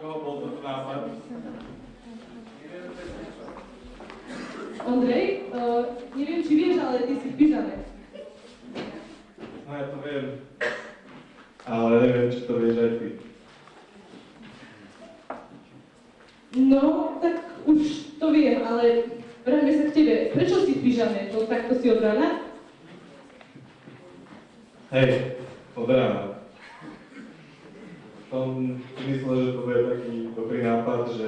koho bol to nápad? Ondrej, neviem, či vieš, ale ty si v pyžame. No ja to viem. Ale neviem, či to vieš aj ty. No, tak už to viem, ale vráťme sa k tebe. Prečo si v pyžame? To takto si od rána? Hej, od rána. Som si myslel, že to bude taký dobrý nápad, že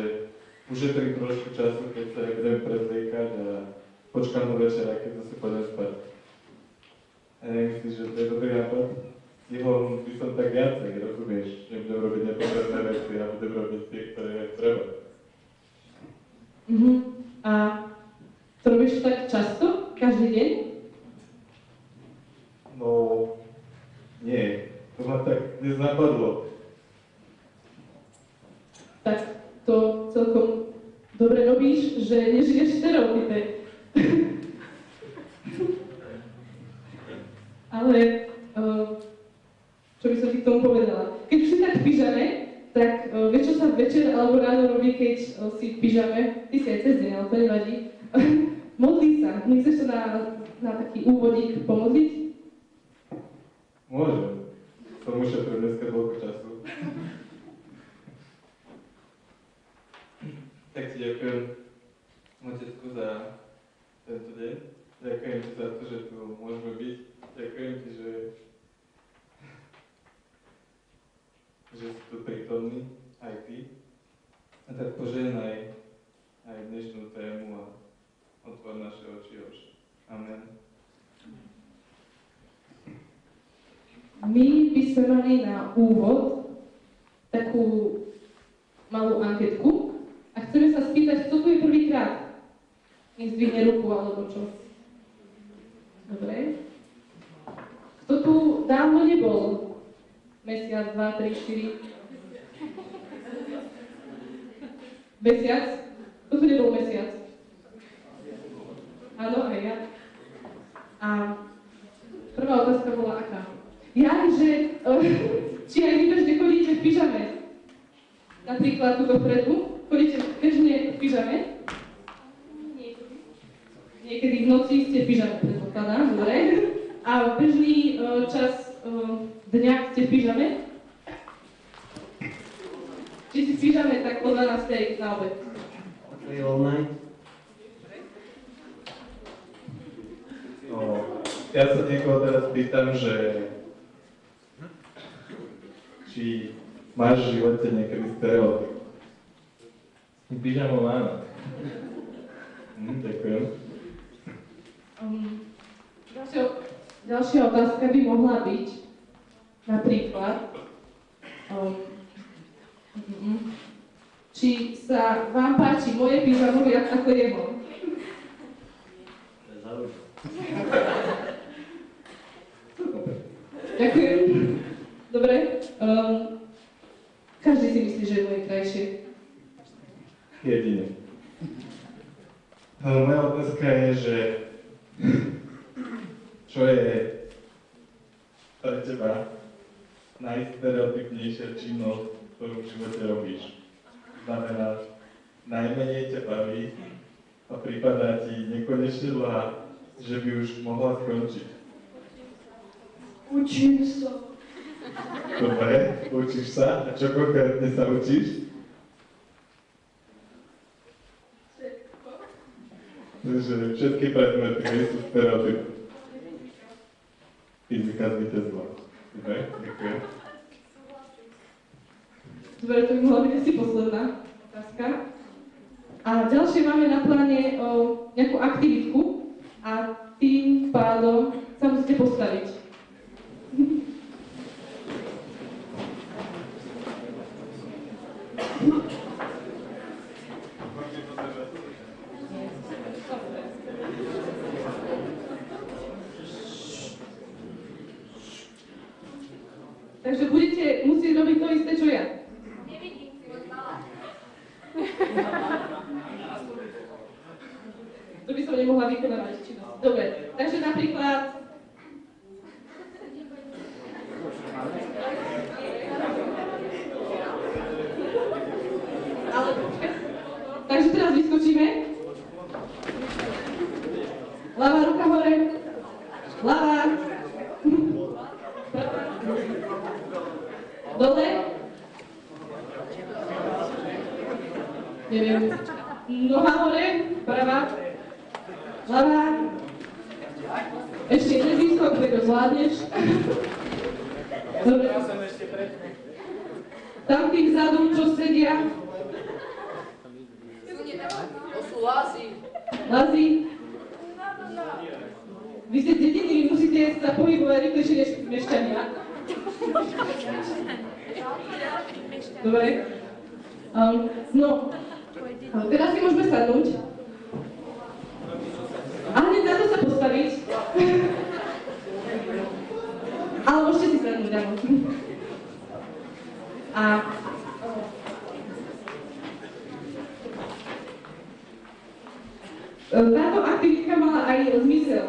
ušetrím trošku času, keď sa budem prezliekať a počkám do večera, keď zase pôjdem spať. A nemyslíš, že to je dobrý nápad? Stihol by som tak viacej, rozumieš? Nebudem robiť nepotrebné veci a budem robiť tie, ktoré treba. A to robíš tak často? Každý deň? No, nie. To ma tak dnes napadlo. Tak to celkom dobre robíš, že nežiješ v stereotype. Ale čo by som ti k tomu povedala? Keď už si tak v pyžame, tak vieš, čo sa večer alebo ráno robí, keď si v pyžame? Ty si aj cez deň, ale to nevadí. Modlí sa. Nechceš sa na taký úvodík pomodliť? Môžem. Som ušetril dneska toľko času. Tak ti ďakujem, Otecku, za tento deň. Ďakujem ti za to, že tu môžeme byť. Ďakujem ti, že si tu prítomný, aj ty. A tak požehnaj aj dnešnú tému a otvor naše oči už. Amen. My by sme mali na úvod takú malú anketku a chceme sa spýtať, kto tu je prvýkrát. Nech zdvihne ruku alebo čo. Dobre. Kto tu dávno nebol? Mesiac, 2, 3, 4. Mesiac? Kto tu nebol mesiac? Áno, aj ja. A prvá otázka bola aká? Či aj vy bežne chodíte v pyžame? Napríklad túto vpredu, chodíte bežne v pyžame? Niekedy v noci ste v pyžame, predpokladám, dobre? A bežný čas dňa ste v pyžame? Či si v pyžame, tak o 12. na obed. All night. No, ja sa niekoho teraz pýtam, že či máš v živote niekedy stereotyp. Pyžamou áno. Ďakujem. Ďalšia otázka by mohla byť napríklad, či sa vám páči moje pyžamo viac ako jeho. Ďakujem. Dobre. Každý si myslí, že je moje krajšie. Jedine. Moja otázka je, že čo je pre teba najstereotypnejšia činnosť, ktorú v živote robíš? Znamená, najmenej ťa baví a prípadá ti nekonečne dlhá, že by už mohla skončiť. Učím sa. Dobre, učíš sa? A čo konkrétne sa učíš? Že všetky predmety nie sú stereotypy. Fyzika zvíťazila. Dobre, ďakujem. Dobre, to by mohla byť asi posledná otázka. A ďalšie máme na pláne nejakú aktivitku a tým pádom sa musíte postaviť. Takže budete musieť robiť to isté, čo ja. Nevidím si od mala. To by som nemohla vykonávať činnosť. Dobre, takže napríklad... teraz vyskočíme. Ľavá ruka hore. Ľavá. Dole. Neviem. Noha hore. Pravá. Ľavá. Ešte jeden výskok, keď to zvládneš. Dobre. Tam tým vzadu, čo sedia. To sú lázy. Lázy. Vy ste dediny, vy musíte sa pohybovať rýchlejšie než mešťania. Dobre. No, teraz si môžeme sadnúť. A hneď na to sa postaviť. Ale môžete si sadnúť, áno. A táto aktivitka mala aj zmysel.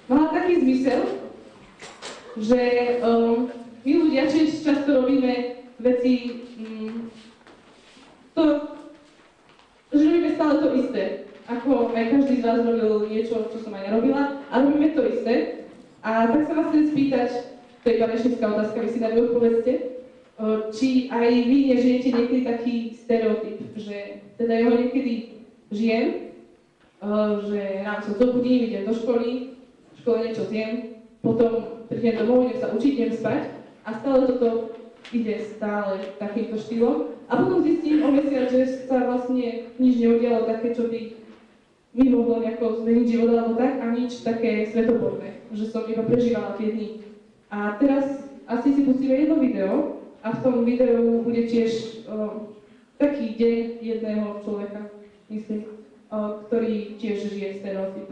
Mala taký zmysel, že my ľudia často robíme veci, že robíme stále to isté. Ako aj každý z vás robil niečo, čo som aj ja robila, a robíme to isté. A tak sa vás chcem spýtať, to je iba rečnická otázka, vy si na ňu odpovedzte, či aj vy nežijete niekedy taký stereotyp, že teda ja ho niekedy žijem, že ráno sa zobudím, idem do školy, v škole niečo zjem, potom prídem domov, idem sa učiť, idem spať a stále toto ide stále takýmto štýlom. A potom zistím o mesiac, že sa vlastne nič neudialo také, čo by mi mohlo nejako zmeniť život alebo tak, a nič také svetoborné, že som iba prežívala tie dni. A teraz asi si pustíme jedno video a v tom videu bude tiež taký deň jedného človeka, myslím, ktorý tiež žije stereotyp.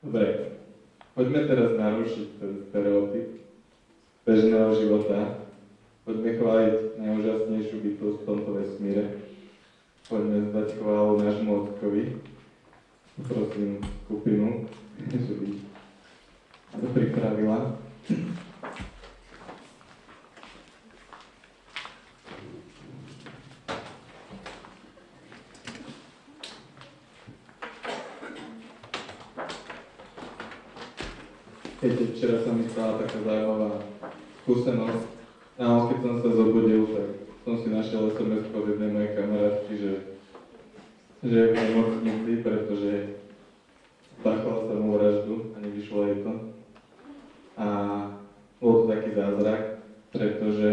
Dobre, poďme teraz narušiť ten stereotyp bežného života. Poďme chváliť najúžasnejšiu bytosť v tomto vesmíre. Poďme zdať chválu nášmu Otcovi. Prosím skupinu, že by to pripravila. Viete, včera sa mi stala taká zaujímavá skúsenosť. Ráno, keď som sa zobudil, tak som si našiel SMS od jednej mojej kamarátky, že je v nemocnici, pretože spáchala samovraždu a nevyšlo jej to. A bol to taký zázrak, pretože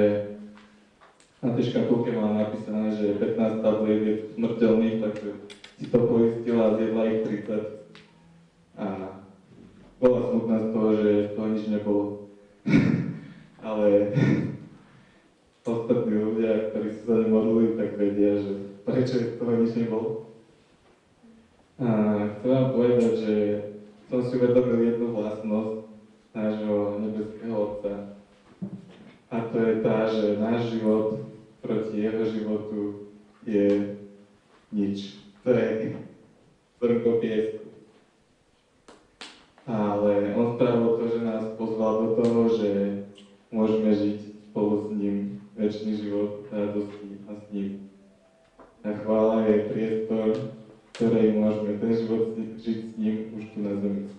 na tej škatulke mala napísané, že 15 tabliet je smrteľných, takže si to poistila a zjedla ich 30. A bola smutná z toho, že to nič nebolo. Ale ostatní ľudia, ktorí sa za ne modlili, tak vedia, že prečo z toho nič nebolo. A chcem vám povedať, že som si uvedomil jednu vlastnosť nášho nebeského Otca. A to je tá, že náš život proti jeho životu je nič. To je zrnko piesku. Ale on spravil to, že nás pozval do toho, že môžeme žiť spolu s ním večný život radosti a s ním. A chvála je priestor, v ktorej môžeme ten život žiť s ním už tu na zemi.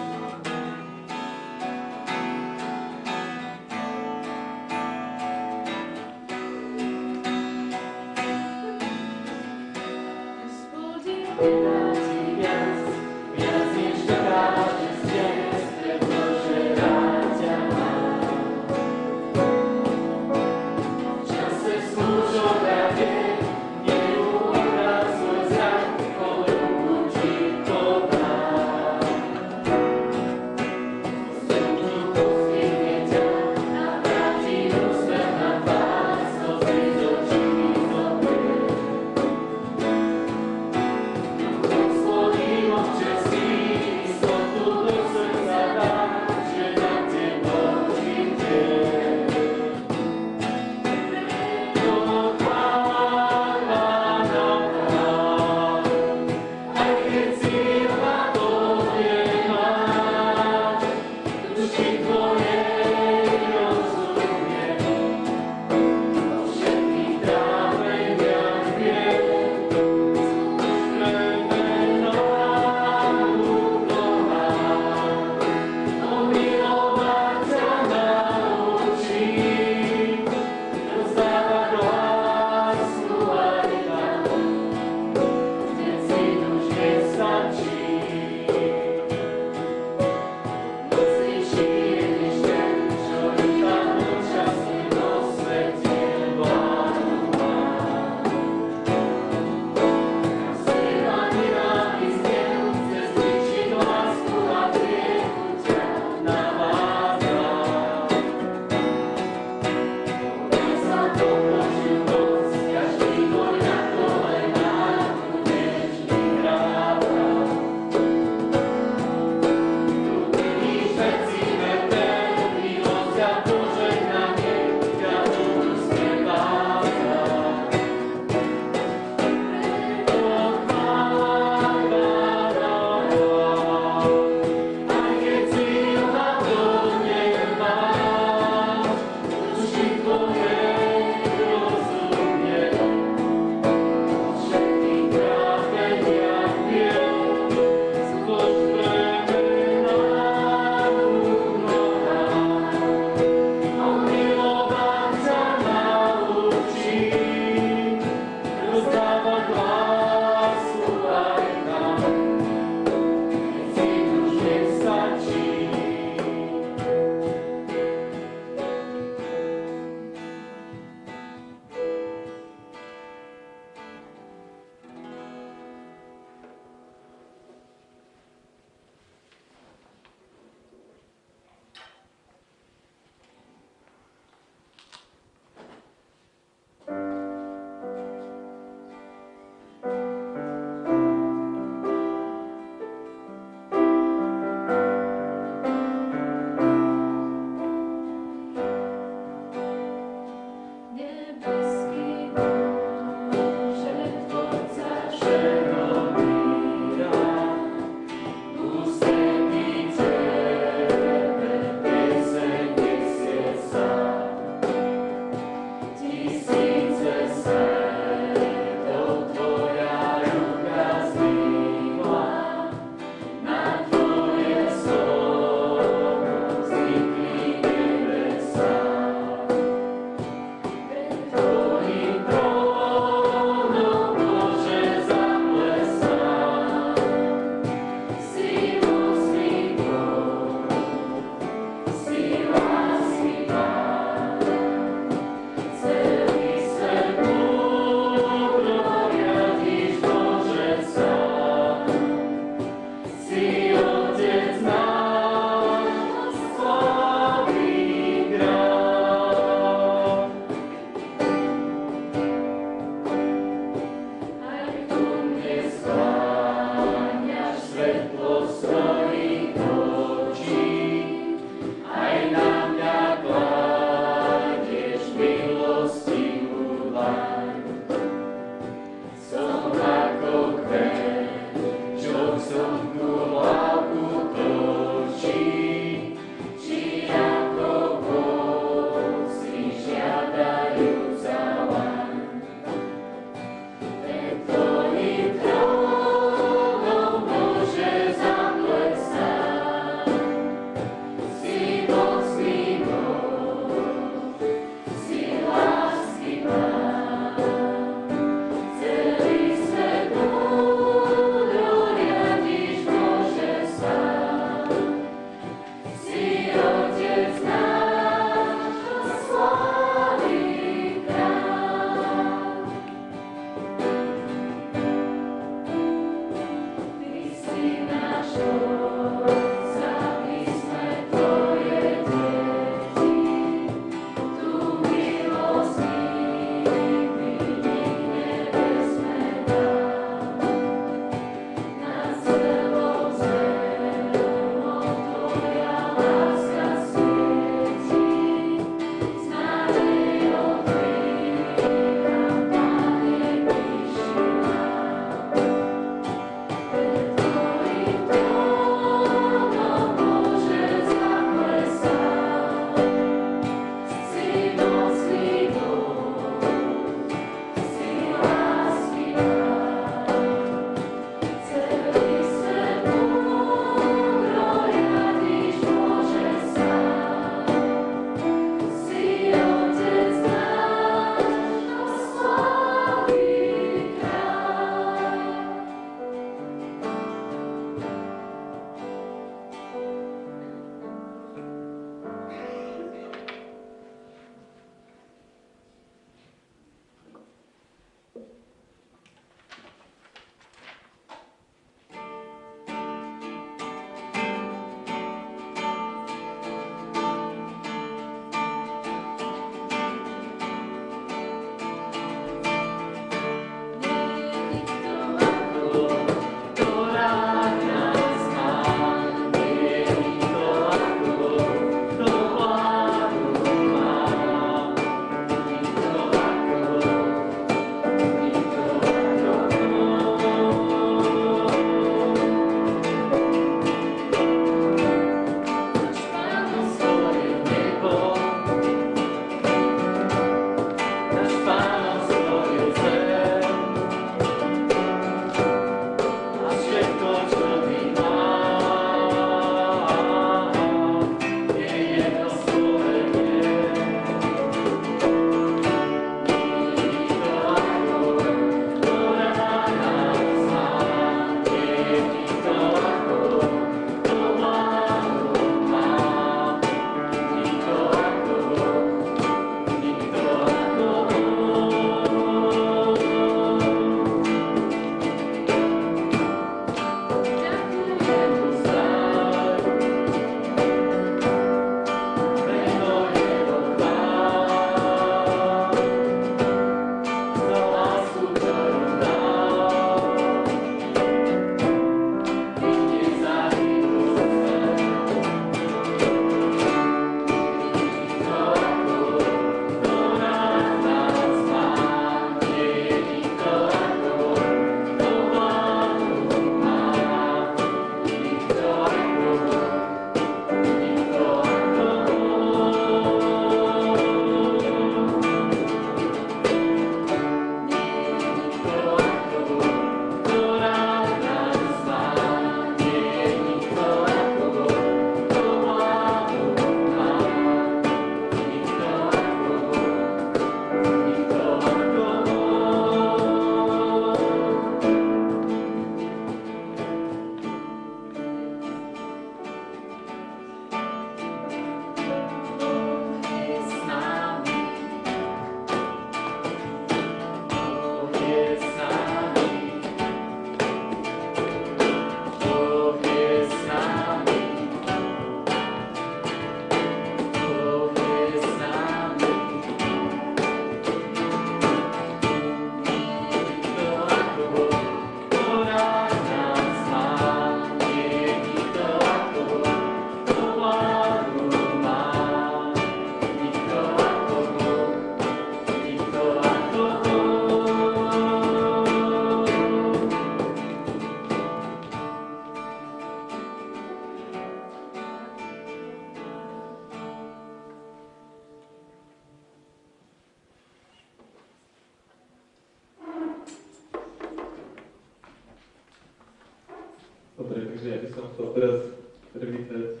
Dobre, takže ja by som chcel teraz privítať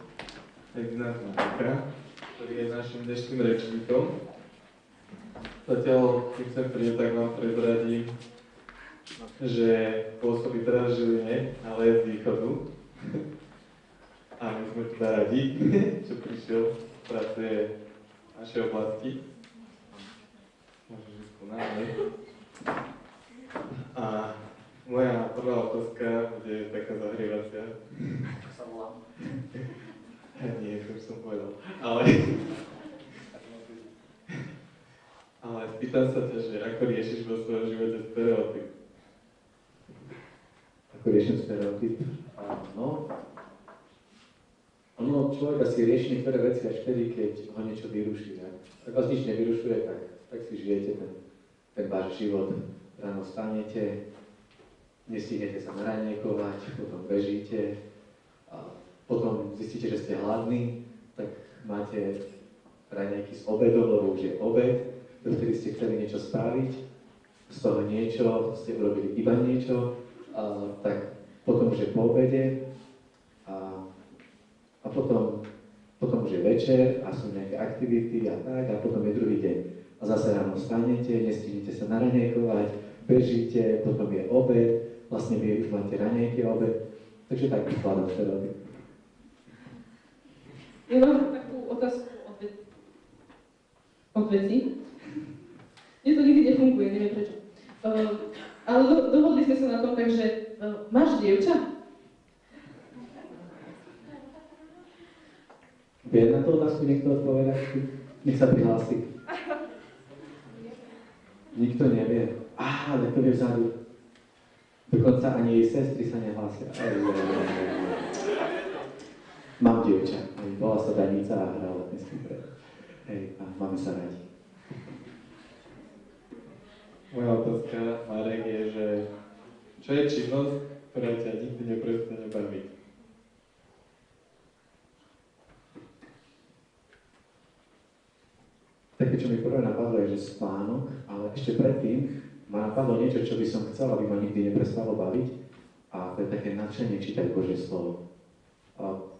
Ignáca Marka, ktorý je našim dnešným rečníkom. Zatiaľ, keď sem príde, tak vám prezradím, že pôsobí teraz v Žiline, ale je z východu. A my sme teda radi, že prišiel, pracuje v našej oblasti. Môžeš ísť tu náhle. A moja prvá otázka bude taká zahrievacia. Ako sa volám? Nie, to už som povedal. Ale spýtam sa ťa, že ako riešiš vo svojom živote stereotyp? Ako riešim stereotyp? No, ono človek asi rieši niektoré veci až vtedy, keď ho niečo vyruší. Ak vás nič nevyrušuje, tak si žijete ten váš život. Ráno stanete, nestihnete sa naranejkovať, potom bežíte, a potom zistíte, že ste hladní, tak máte raňajky s obedom, lebo už je obed, vtedy ste chceli niečo spraviť, z toho niečo ste urobili iba niečo, tak potom už je po obede a potom už je večer a sú nejaké aktivity a tak, a potom je druhý deň. A zase ráno stanete, nestihnete sa naranejkovať, bežíte, potom je obed, vlastne vy už máte raňajky a obed, takže tak skladám stereotyp. Ja mám takú otázku od veci. Mne to nikdy nefunguje, neviem prečo. Ale dohodli sme sa na tom, takže máš dievča? Vie na tú otázku niekto odpovedať? Nech sa prihlási. Nikto nevie. Ale to vie vzadu. Dokonca ani jej sestry sa nehlásia. Mám dievča. Volá sa Danica a hrala dnes pre. A máme sa radi. Moja otázka, Marek, je, že čo je činnosť, ktorá ťa nikdy neprestane baviť? Také, čo mi prvé napadlo, je, že spánok, ale ešte predtým ma napadlo niečo, čo by som chcel, aby ma nikdy neprestalo baviť, a to je také nadšenie čítať Božie slovo.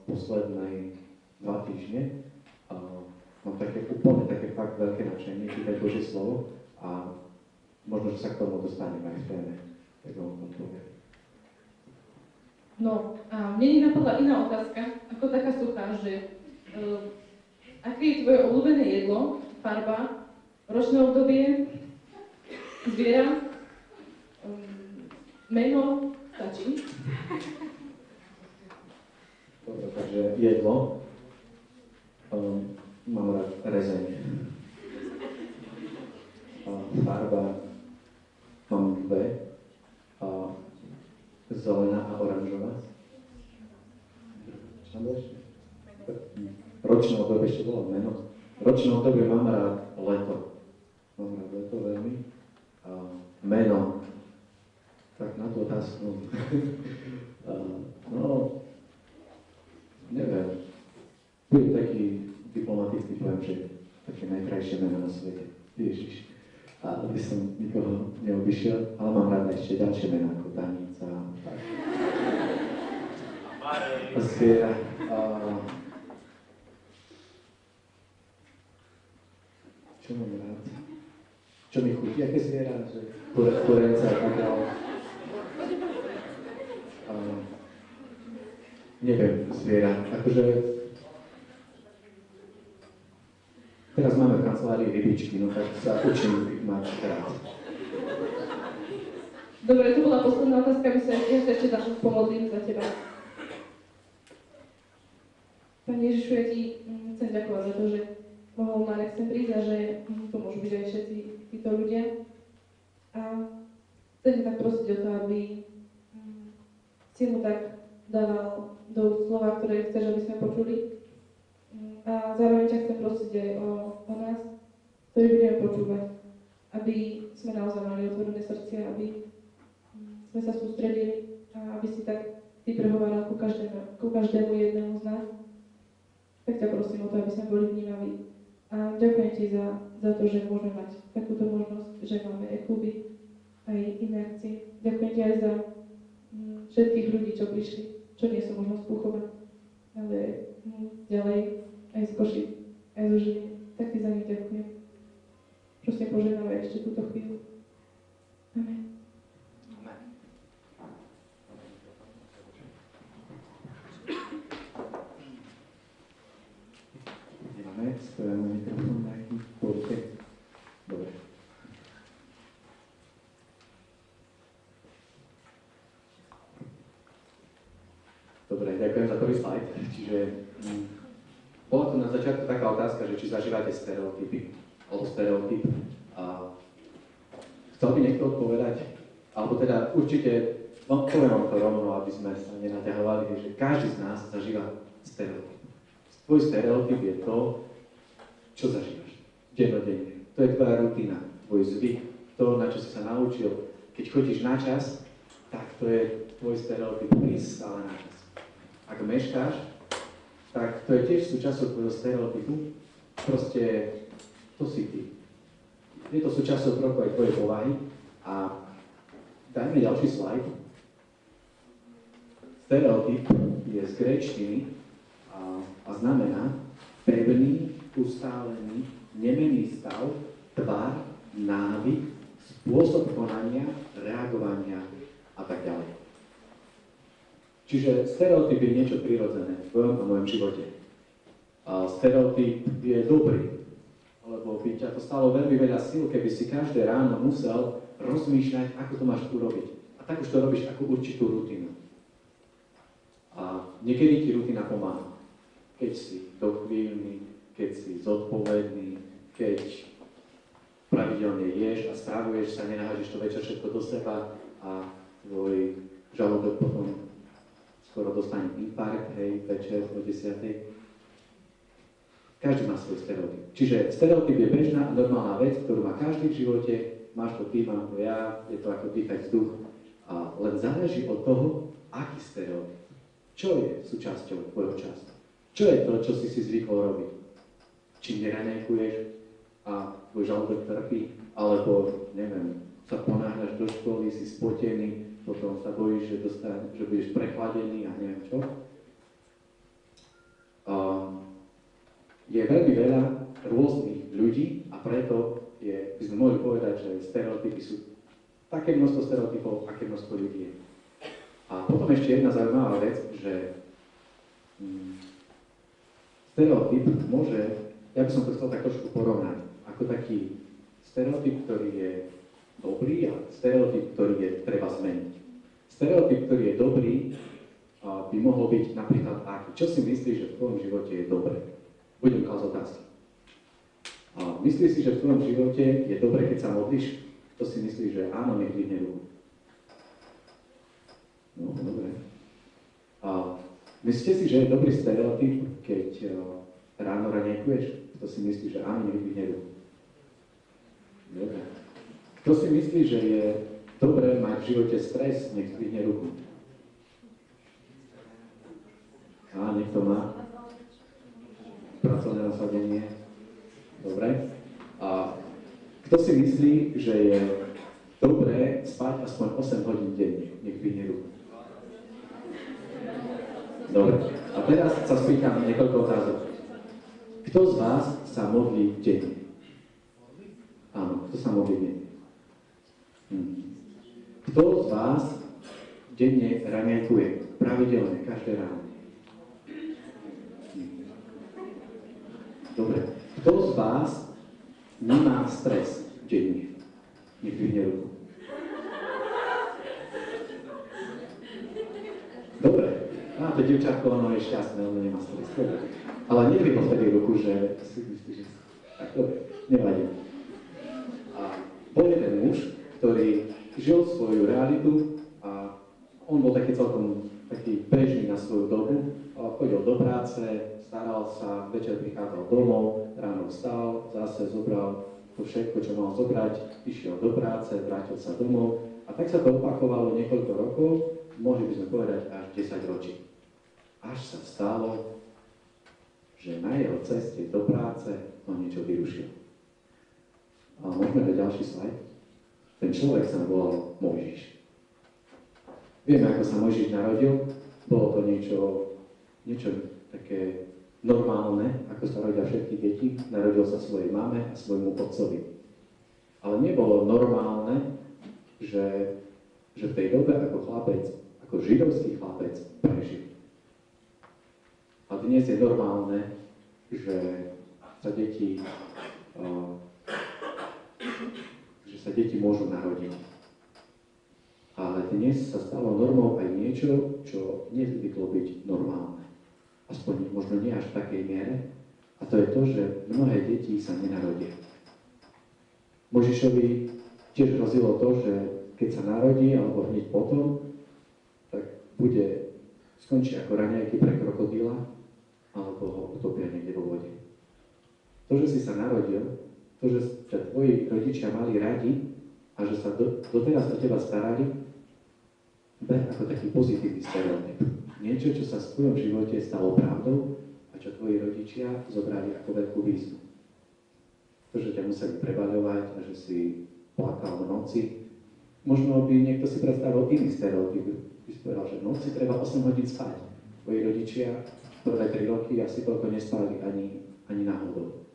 Posledné 2 týždne mám úplne také fakt veľké nadšenie čítať Božie slovo a možno, že sa k tomu dostaneme aj v téme. Tak vám to poviem. No, a mne napadla iná otázka, ako taká suchá, že aké je tvoje obľúbené jedlo, farba, ročné obdobie, zviera, meno, stačí? Dobre, takže jedlo. Mám rád rezeň. Farba mám 2. Zelená a oranžová. Čo tam bolo ešte? Ročné obdobie ešte bolo meno. Ročné obdobie mám rád leto. Mám rád leto veľmi. Meno. Tak na tú otázku. No, neviem. Budem taký diplomatický, poviem, že také najkrajšie meno na svete. Ježiš. Aby som nikoho neobyšiel, ale mám rád ešte ďalšie mená ako Danica. A zviera. Čo mám rád? Čo mi chutí? Aké zviera? Kurence a tak ďalej. Neviem, zviera. Akože teraz máme v kancelárii rybičky, no tak sa učím ich mať rád. Dobre, to bola posledná otázka, ja sa ešte pomodlím za teba. Pane Ježišu, ja ti chcem ďakovať za to, že mohol Marek sem prísť a že to môžu byť aj všetci títo ľudia. A chcem tak prosiť o to, aby si mu tak dával do slova, ktoré chceš, aby sme počuli. A zároveň ťa chcem prosiť aj o nás, ktorí budeme počúvať, aby sme naozaj mali otvorené srdcia, aby sme sa sústredili a aby si tak ty prehováral ku každému jednému z nás. Tak ťa prosím o to, aby sme boli vnímaví. A ďakujem ti za to, že môžeme mať takúto možnosť, že máme aj kluby, aj iné akcie. Ďakujem ti aj za všetkých ľudí, čo prišli čo nie sú možno z Púchova, ale ďalej aj z Košic, aj zo Žiliny. Tak ti za nich ďakujem. Prosím, požehnávaj ešte túto chvíľu. Amen. Nemáme spojenú mikrofón nejaký pôjde. Dobre. Dobre, ďakujem za prvý slajd. Čiže bola tu na začiatku taká otázka, že či zažívate stereotypy, alebo stereotyp. A chcel by niekto odpovedať? Alebo teda určite, poviem vám to rovno, aby sme sa nenaťahovali, že každý z nás zažíva stereotyp. Tvoj stereotyp je to, čo zažívaš dennodenne. To je tvoja rutina, tvoj zvyk, to, na čo si sa naučil. Keď chodíš na čas, tak to je tvoj stereotyp, prísť stále na čas. Ak meškáš, tak to je tiež súčasťou tvojho stereotypu. Proste to si ty. Je to súčasťou trochu aj tvojej povahy. A dajme ďalší slajd. Stereotyp je z gréčtiny a znamená pevný, ustálený, nemenný stav, tvar, návyk, spôsob konania, reagovania a tak ďalej. Čiže stereotyp je niečo prirodzené v tvojom a mojom živote. A stereotyp je dobrý, lebo by ťa to stalo veľmi veľa síl, keby si každé ráno musel rozmýšľať, ako to máš urobiť. A tak už to robíš ako určitú rutinu. A niekedy ti rutina pomáha. Keď si dochvíľný, keď si zodpovedný, keď pravidelne ješ a stravuješ sa, nenahážeš to večer všetko do seba a tvoj žalúdok potom skoro dostane infarkt, hej, večer o 10:00. Každý má svoj stereotyp. Čiže stereotyp je bežná a normálna vec, ktorú má každý v živote, máš to ty, mám to ja, je to ako dýchať vzduch. A len záleží od toho, aký stereotyp. Čo je súčasťou tvojho času? Čo je to, čo si zvykol robiť? Či neraňajkuješ a tvoj žalúdok trpí, alebo, neviem, sa ponáhľaš do školy, si spotený, potom sa bojíš, že budeš prechladený a neviem čo. Je veľmi veľa rôznych ľudí a preto by sme mohli povedať, že stereotypy sú také množstvo stereotypov, aké množstvo ľudí je. A potom ešte jedna zaujímavá vec, že stereotyp môže, ja by som to chcel tak trošku porovnať, ako taký stereotyp, ktorý je dobrý a stereotyp, ktorý je treba zmeniť. Stereotyp, ktorý je dobrý, by mohol byť napríklad aký. Čo si myslíš, že v tvojom živote je dobré? Budem klásť otázky. Myslíš si, že v tvojom živote je dobré, keď sa modlíš? To si myslíš, že áno, nech dvihne ruku. No, dobre. Myslíte si, že je dobrý stereotyp, keď ráno raňajkuješ? To si myslí, že áno, nech dvihne ruku. Dobre. Kto si myslí, že je dobré mať v živote stres, nech dvihne ruku? Niekto má pracovné nasadenie. Dobre. Kto si myslí, že je dobré spať aspoň 8 hodín denne? Nech dvihne ruku. Dobre. A teraz sa spýtam niekoľko otázok. Kto z vás sa modlí denne? Áno, kto sa modlí denne? Kto z vás denne raňajkuje? Pravidelne, každé ráno. Dobre. Kto z vás nemá stres denne? Nech dvihne ruku. Dobre. To dievčatko, ono je šťastné, ono nemá stres. Ale nedvihol vtedy ruku, že si myslí, že... Tak dobre, nevadí. Bol jeden muž, ktorý žil svoju realitu a on bol taký celkom taký bežný na svoju dobu. Chodil do práce, staral sa, večer prichádzal domov, ráno vstal, zase zobral to všetko, čo mal zobrať, išiel do práce, vrátil sa domov a tak sa to opakovalo niekoľko rokov, mohli by sme povedať až 10 ročí. Až sa stalo, že na jeho ceste do práce ho niečo vyrušilo. A môžeme dať ďalší slajd. Ten človek sa volal Mojžiš. Vieme, ako sa Mojžiš narodil. bolo to niečo také normálne, ako sa rodia všetky deti, narodil sa svojej mame a svojmu otcovi. Ale nebolo normálne, že v tej dobe ako chlapec, ako židovský chlapec prežil. A dnes je normálne, že sa deti môžu narodiť. Ale dnes sa stalo normou aj niečo, čo nezvyklo byť normálne. Aspoň možno nie až v takej miere. A to je to, že mnohé deti sa nenarodia. Mojžišovi tiež hrozilo to, že keď sa narodí, alebo hneď potom, tak skončí ako raňajky pre krokodíla, alebo ho utopia niekde vo vode. To, že si sa narodil, to, že ťa tvoji rodičia mali radi a že sa doteraz o teba starali, ber ako taký pozitívny stereotyp. Niečo, čo sa v tvojom živote stalo pravdou a čo tvoji rodičia zobrali ako veľkú výzvu. To, že ťa museli prebaľovať a že si plakal v noci, možno by niekto si predstavil iný stereotyp. By si povedal, že v noci treba 8 hodín spať. Tvoji rodičia prvé 3 roky asi toľko nespali ani náhodou.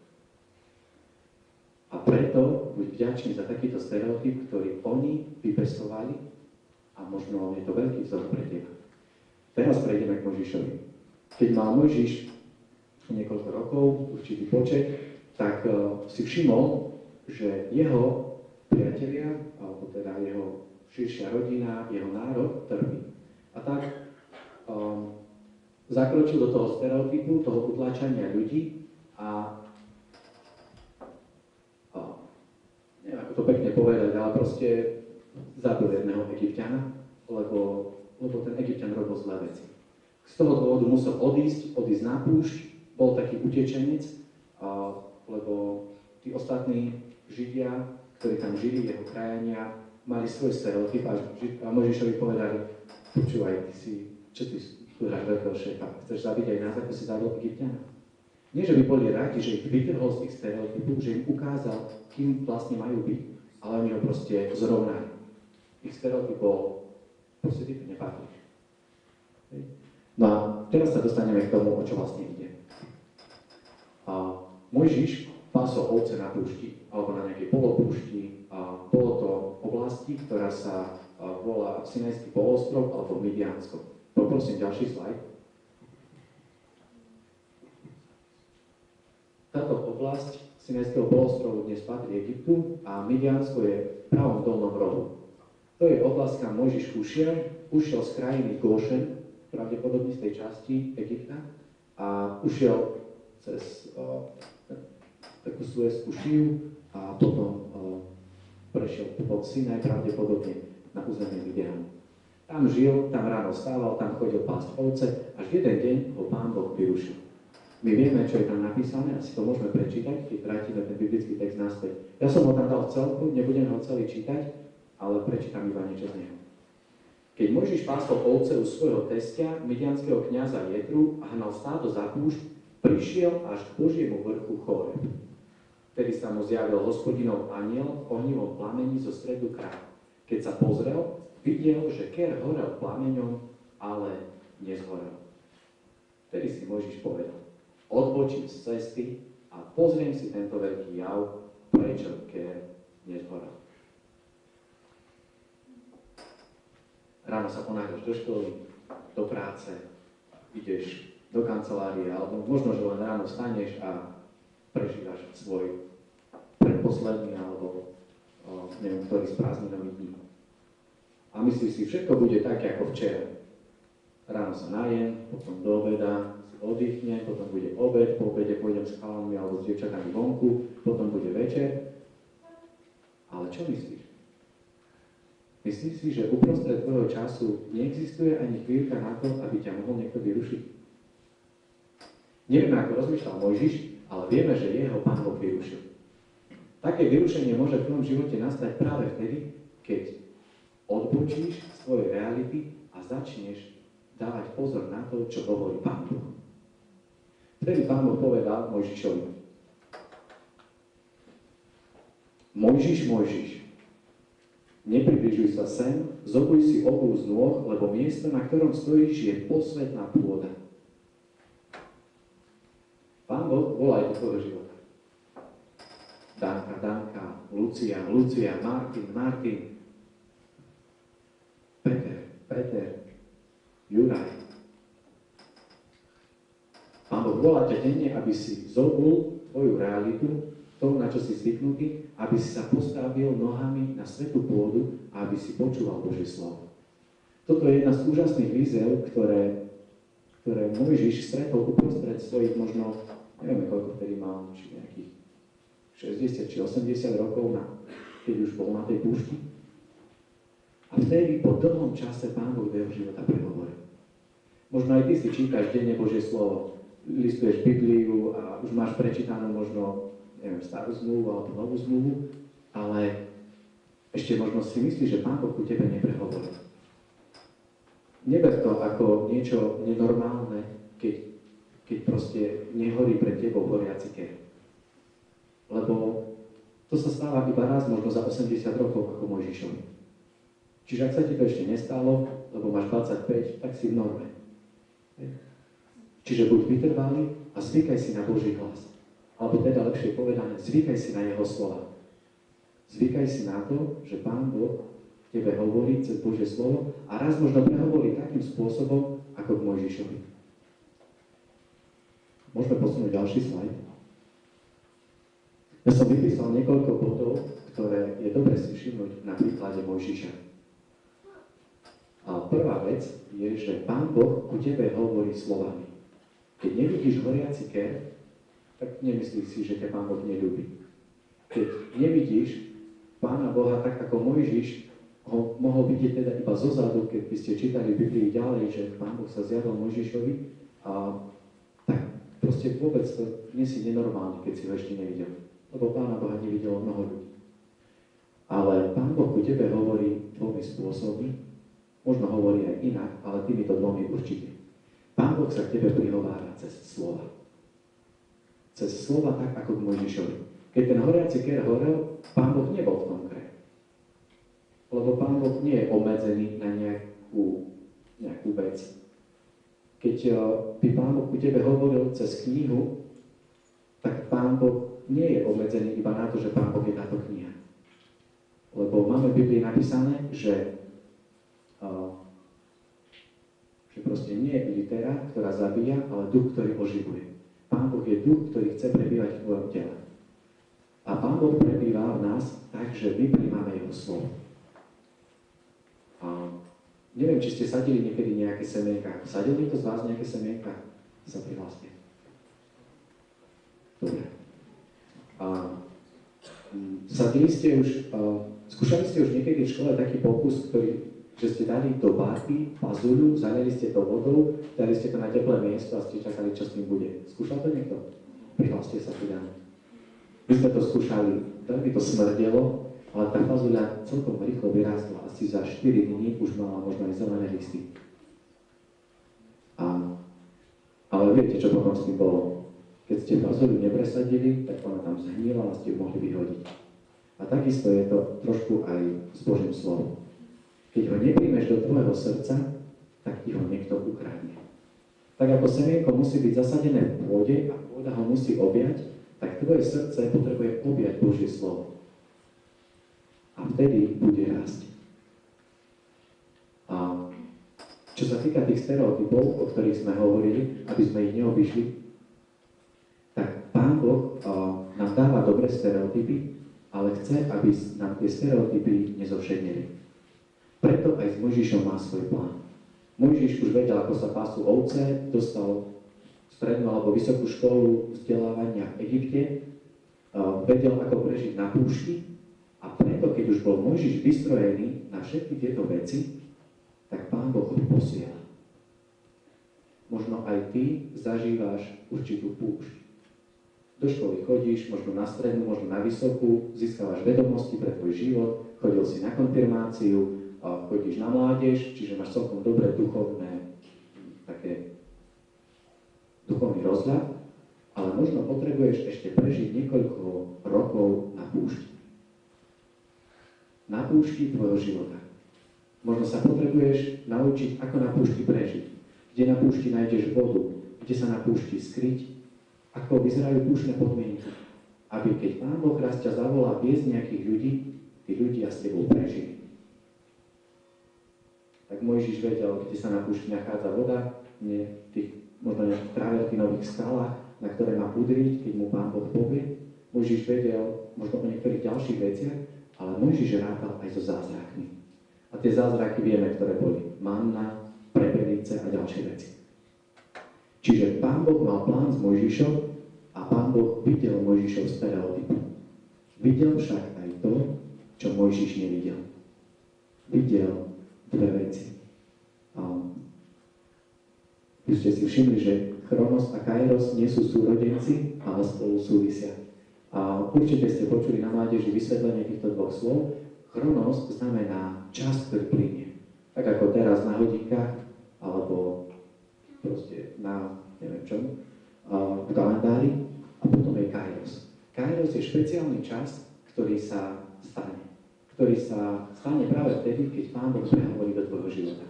A preto buď vďačný za takýto stereotyp, ktorý oni vypestovali a možno je to veľký vzor pre teba. Teraz prejdeme k Mojžišovi. Keď mal Mojžiš niekoľko rokov, určitý počet, tak si všimol, že jeho priatelia, alebo teda jeho širšia rodina, jeho národ trpí. A tak zakročil do toho stereotypu, toho utláčania ľudí a neviem, ako to pekne povedať, ale proste zabil jedného Egypťana, lebo ten Egypťan robil zlé veci. Z toho dôvodu musel odísť na púšť, bol taký utečenec, lebo tí ostatní Židia, ktorí tam žili, jeho krajania, mali svoj stereotyp a Mojžišovi povedali, počúvaj, čo ty tu hráš veľkého šéfa, chceš zabiť aj nás, ako si zabil Egypťana? Nie, že by boli radi, že ich vytrhol z ich stereotypu, že im ukázal, kým vlastne majú byť, ale oni ho proste zrovnali. Ich stereotyp bol proste ty tu nepatríš. No a teraz sa dostaneme k tomu, o čo vlastne ide. Mojžiš pásol ovce na púšti, alebo na nejakej polopúšti. Bolo to oblasti, ktorá sa volá Sinajský poloostrov alebo Midiansko. Poprosím ďalší slajd. Táto oblasť Sinajského polostrovu dnes patrí Egyptu a Midiansko je v pravom dolnom rohu. To je oblasť, kam Mojžiš ušiel z krajiny Góšen, pravdepodobne z tej časti Egypta, a ušiel cez takú Suezskú šiu a potom prešiel pod Sinaj, pravdepodobne na územie Midianu. Tam žil, tam ráno stával, tam chodil pásť ovce, až jeden deň ho Pán Boh vyrušil. My vieme, čo je tam napísané, asi to môžeme prečítať, keď vrátime ten biblický text naspäť. Ja som ho tam dal v celku, nebudem ho celý čítať, ale prečítam iba niečo z neho. Keď Mojžiš pásol ovce u svojho testia, midianského kňaza Jetru, a hnal stádo za púšť, prišiel až k Božiemu vrchu Choreb. Vtedy sa mu zjavil Hospodinov anjel v ohnivom plamení zo stredu kráľa. Keď sa pozrel, videl, že ker horel plameňom, ale nezhorel. Vtedy si Mojžiš povedal, odbočím z cesty a pozriem si tento veľký jav, prečo ker nezhorel. Ráno sa ponáhľaš do školy, do práce, ideš do kancelárie, alebo možno, že len ráno staneš a prežívaš svoj predposledný, alebo neviem, ktorý z prázdninových dní. A myslíš si, všetko bude tak, ako včera. Ráno sa najem, potom do obeda si oddychnem, potom bude obed, po obede pôjdem s chalami alebo s dievčatami vonku, potom bude večer. Ale čo myslíš? Myslíš si, že uprostred tvojho času neexistuje ani chvíľka na to, aby ťa mohol niekto vyrušiť? Nevieme, ako rozmýšľal Mojžiš, ale vieme, že jeho Pán Boh vyrušil. Také vyrušenie môže v tvojom živote nastať práve vtedy, keď odbočíš z svojej reality a začneš dávať pozor na to, čo hovorí Pán Boh. Vtedy Pán Boh povedal Mojžišovi: Mojžiš, Mojžiš, Nepribližuj sa sem, zobuj si obuv z nôh, lebo miesto, na ktorom stojíš, je posvätná pôda. Pán Boh volá aj do tvojho života. Danka, Lucia, Martin, Peter, Juraj. Pán Boh volá ťa denne, aby si zobul tvoju realitu, to, na čo si zvyknutý, aby si sa postavil nohami na svätú pôdu a aby si počúval Božie slovo. Toto je jedna z úžasných výzev, ktoré Mojžiš stretol uprostred svojich možno, neviem koľko vtedy mal, či nejakých 60 či 80 rokov, keď už bol na tej púšti. A vtedy po dlhom čase Pán Boh do jeho života prehovoril. Možno aj ty si čítaš denne Božie slovo, listuješ Bibliu a už máš prečítanú možno, neviem, starú zmluvu alebo novú zmluvu, ale ešte možno si myslíš, že Pán Boh ku tebe neprehovoril. Neber to ako niečo nenormálne, keď proste nehorí pred tebou horiaci keľ. Lebo to sa stáva iba raz, možno za 80 rokov ako Mojžišovi. Čiže ak sa ti to ešte nestalo, lebo máš 25, tak si v norme. Čiže buď vytrvalý a zvykaj si na Boží hlas. Alebo teda lepšie povedané, zvykaj si na jeho slova. Zvykaj si na to, že Pán Boh tebe hovorí cez Božie slovo a raz možno prehovorí takým spôsobom, ako k Mojžišovi. Môžeme posunúť ďalší slajd. Ja som vypísal niekoľko bodov, ktoré je dobre si všimnúť na príklade Mojžiša. A prvá vec je, že Pán Boh ku tebe hovorí slovami. Keď nevidíš horiaci keľ, tak nemyslíš si, že ťa Pán Boh neľúbi. Keď nevidíš Pána Boha tak, ako Mojžiš ho mohol vidieť teda iba zozadu, keď by ste čítali v Biblii ďalej, že Pán Boh sa zjavil Mojžišovi, tak proste vôbec to nie si nenormálne, keď si ho ešte nevidel. Lebo Pána Boha nevidelo mnoho ľudí. Ale Pán Boh ku tebe hovorí dvomi spôsobmi, možno hovorí aj inak, ale týmito dvomi určite. Pán Boh sa k tebe prihovára cez slova. Cez slova tak, ako k Mojžišovi. Keď ten horiaci keľ horel, Pán Boh nebol v tom keľ. Lebo Pán Boh nie je obmedzený na nejakú vec. Keď by Pán Boh ku tebe hovoril cez knihu, tak Pán Boh nie je obmedzený iba na to, že Pán Boh je táto kniha. Lebo máme v Biblii napísané, že proste nie je litera, ktorá zabíja, ale duch, ktorý oživuje. Pán Boh je duch, ktorý chce prebývať v tvojom tele. A Pán Boh prebýva v nás tak, že my prijímame jeho slovo. Neviem, či ste sadili niekedy nejaké semienka. Sadil niekto z vás nejaké semienka? Sa prihláste. Dobre. Sadili ste už, skúšali ste už niekedy v škole taký pokus, že ste dali do barby pazuľu, zaliali ste to vodou, dali ste to na teplé miesto a ste čakali, čo s tým bude. Skúšal to niekto? Prihláste sa teda. My sme to skúšali, veľmi to smrdelo, ale tá pazuľa celkom rýchlo vyrástla. Asi za 4 dní už mala možno aj zelené listy. Ale viete, čo potom s tým bolo? Keď ste pazuľu nepresadili, tak ona tam zhnila a ste ju mohli vyhodiť. A takisto je to trošku aj s Božím slovom. Keď ho nepríjmeš do tvojho srdca, tak ti ho niekto ukradne. Tak ako semienko musí byť zasadené v pôde a pôda ho musí objať, tak tvoje srdce potrebuje objať Božie slovo. A vtedy bude rásť. A čo sa týka tých stereotypov, o ktorých sme hovorili, aby sme ich neobyšli, tak Pán Boh nám dáva dobré stereotypy, ale chce, aby nám tie stereotypy nezovšednili. Preto aj s Mojžišom má svoj plán. Mojžiš už vedel, ako sa pású ovce, dostal strednú alebo vysokú školu vzdelávania v Egypte, vedel, ako prežiť na púšti a preto, keď už bol Mojžiš vystrojený na všetky tieto veci, tak Pán Boh ho posiela. Možno aj ty zažíváš určitú púšť. Do školy chodíš, možno na strednú, možno na vysokú, získavaš vedomosti pre tvoj život, chodil si na konfirmáciu, chodíš na mládež, čiže máš celkom dobré duchovný rozhľad, ale možno potrebuješ ešte prežiť niekoľko rokov na púšti. Na púšti tvojho života. Možno sa potrebuješ naučiť, ako na púšti prežiť. Kde na púšti nájdeš vodu, kde sa na púšti skryť, ako vyzerajú púštne podmienky. Aby keď Pán Boh raz ťa zavolá viesť nejakých ľudí, tí ľudia s tebou prežili. Tak Mojžiš vedel, kde sa na púšti nachádza voda, nie v tých možno nejakých travertinových skalách, na ktoré má udriť, keď mu Pán Boh povie. Mojžiš vedel možno o niektorých ďalších veciach, ale Mojžiš rátal aj so zázrakmi. A tie zázraky vieme, ktoré boli. Manna, prepelice a ďalšie veci. Čiže Pán Boh mal plán s Mojžišom a Pán Boh videl Mojžišov stereotyp. Videl však aj to, čo Mojžiš nevidel. Videl dve veci. Už ste si všimli, že Chronos a Kairos nie sú súrodenci, ale spolu súvisia. A určite ste počuli na mládeži vysvetlenie týchto dvoch slov. Chronos znamená čas, ktorý plynie. Tak ako teraz na hodinkách, alebo proste na neviem čom, v kalendári. A potom je Kairos. Kairos je špeciálny čas, ktorý sa stane. Ktorý sa stane práve vtedy, keď Pán Boh prehovorí do tvojho života.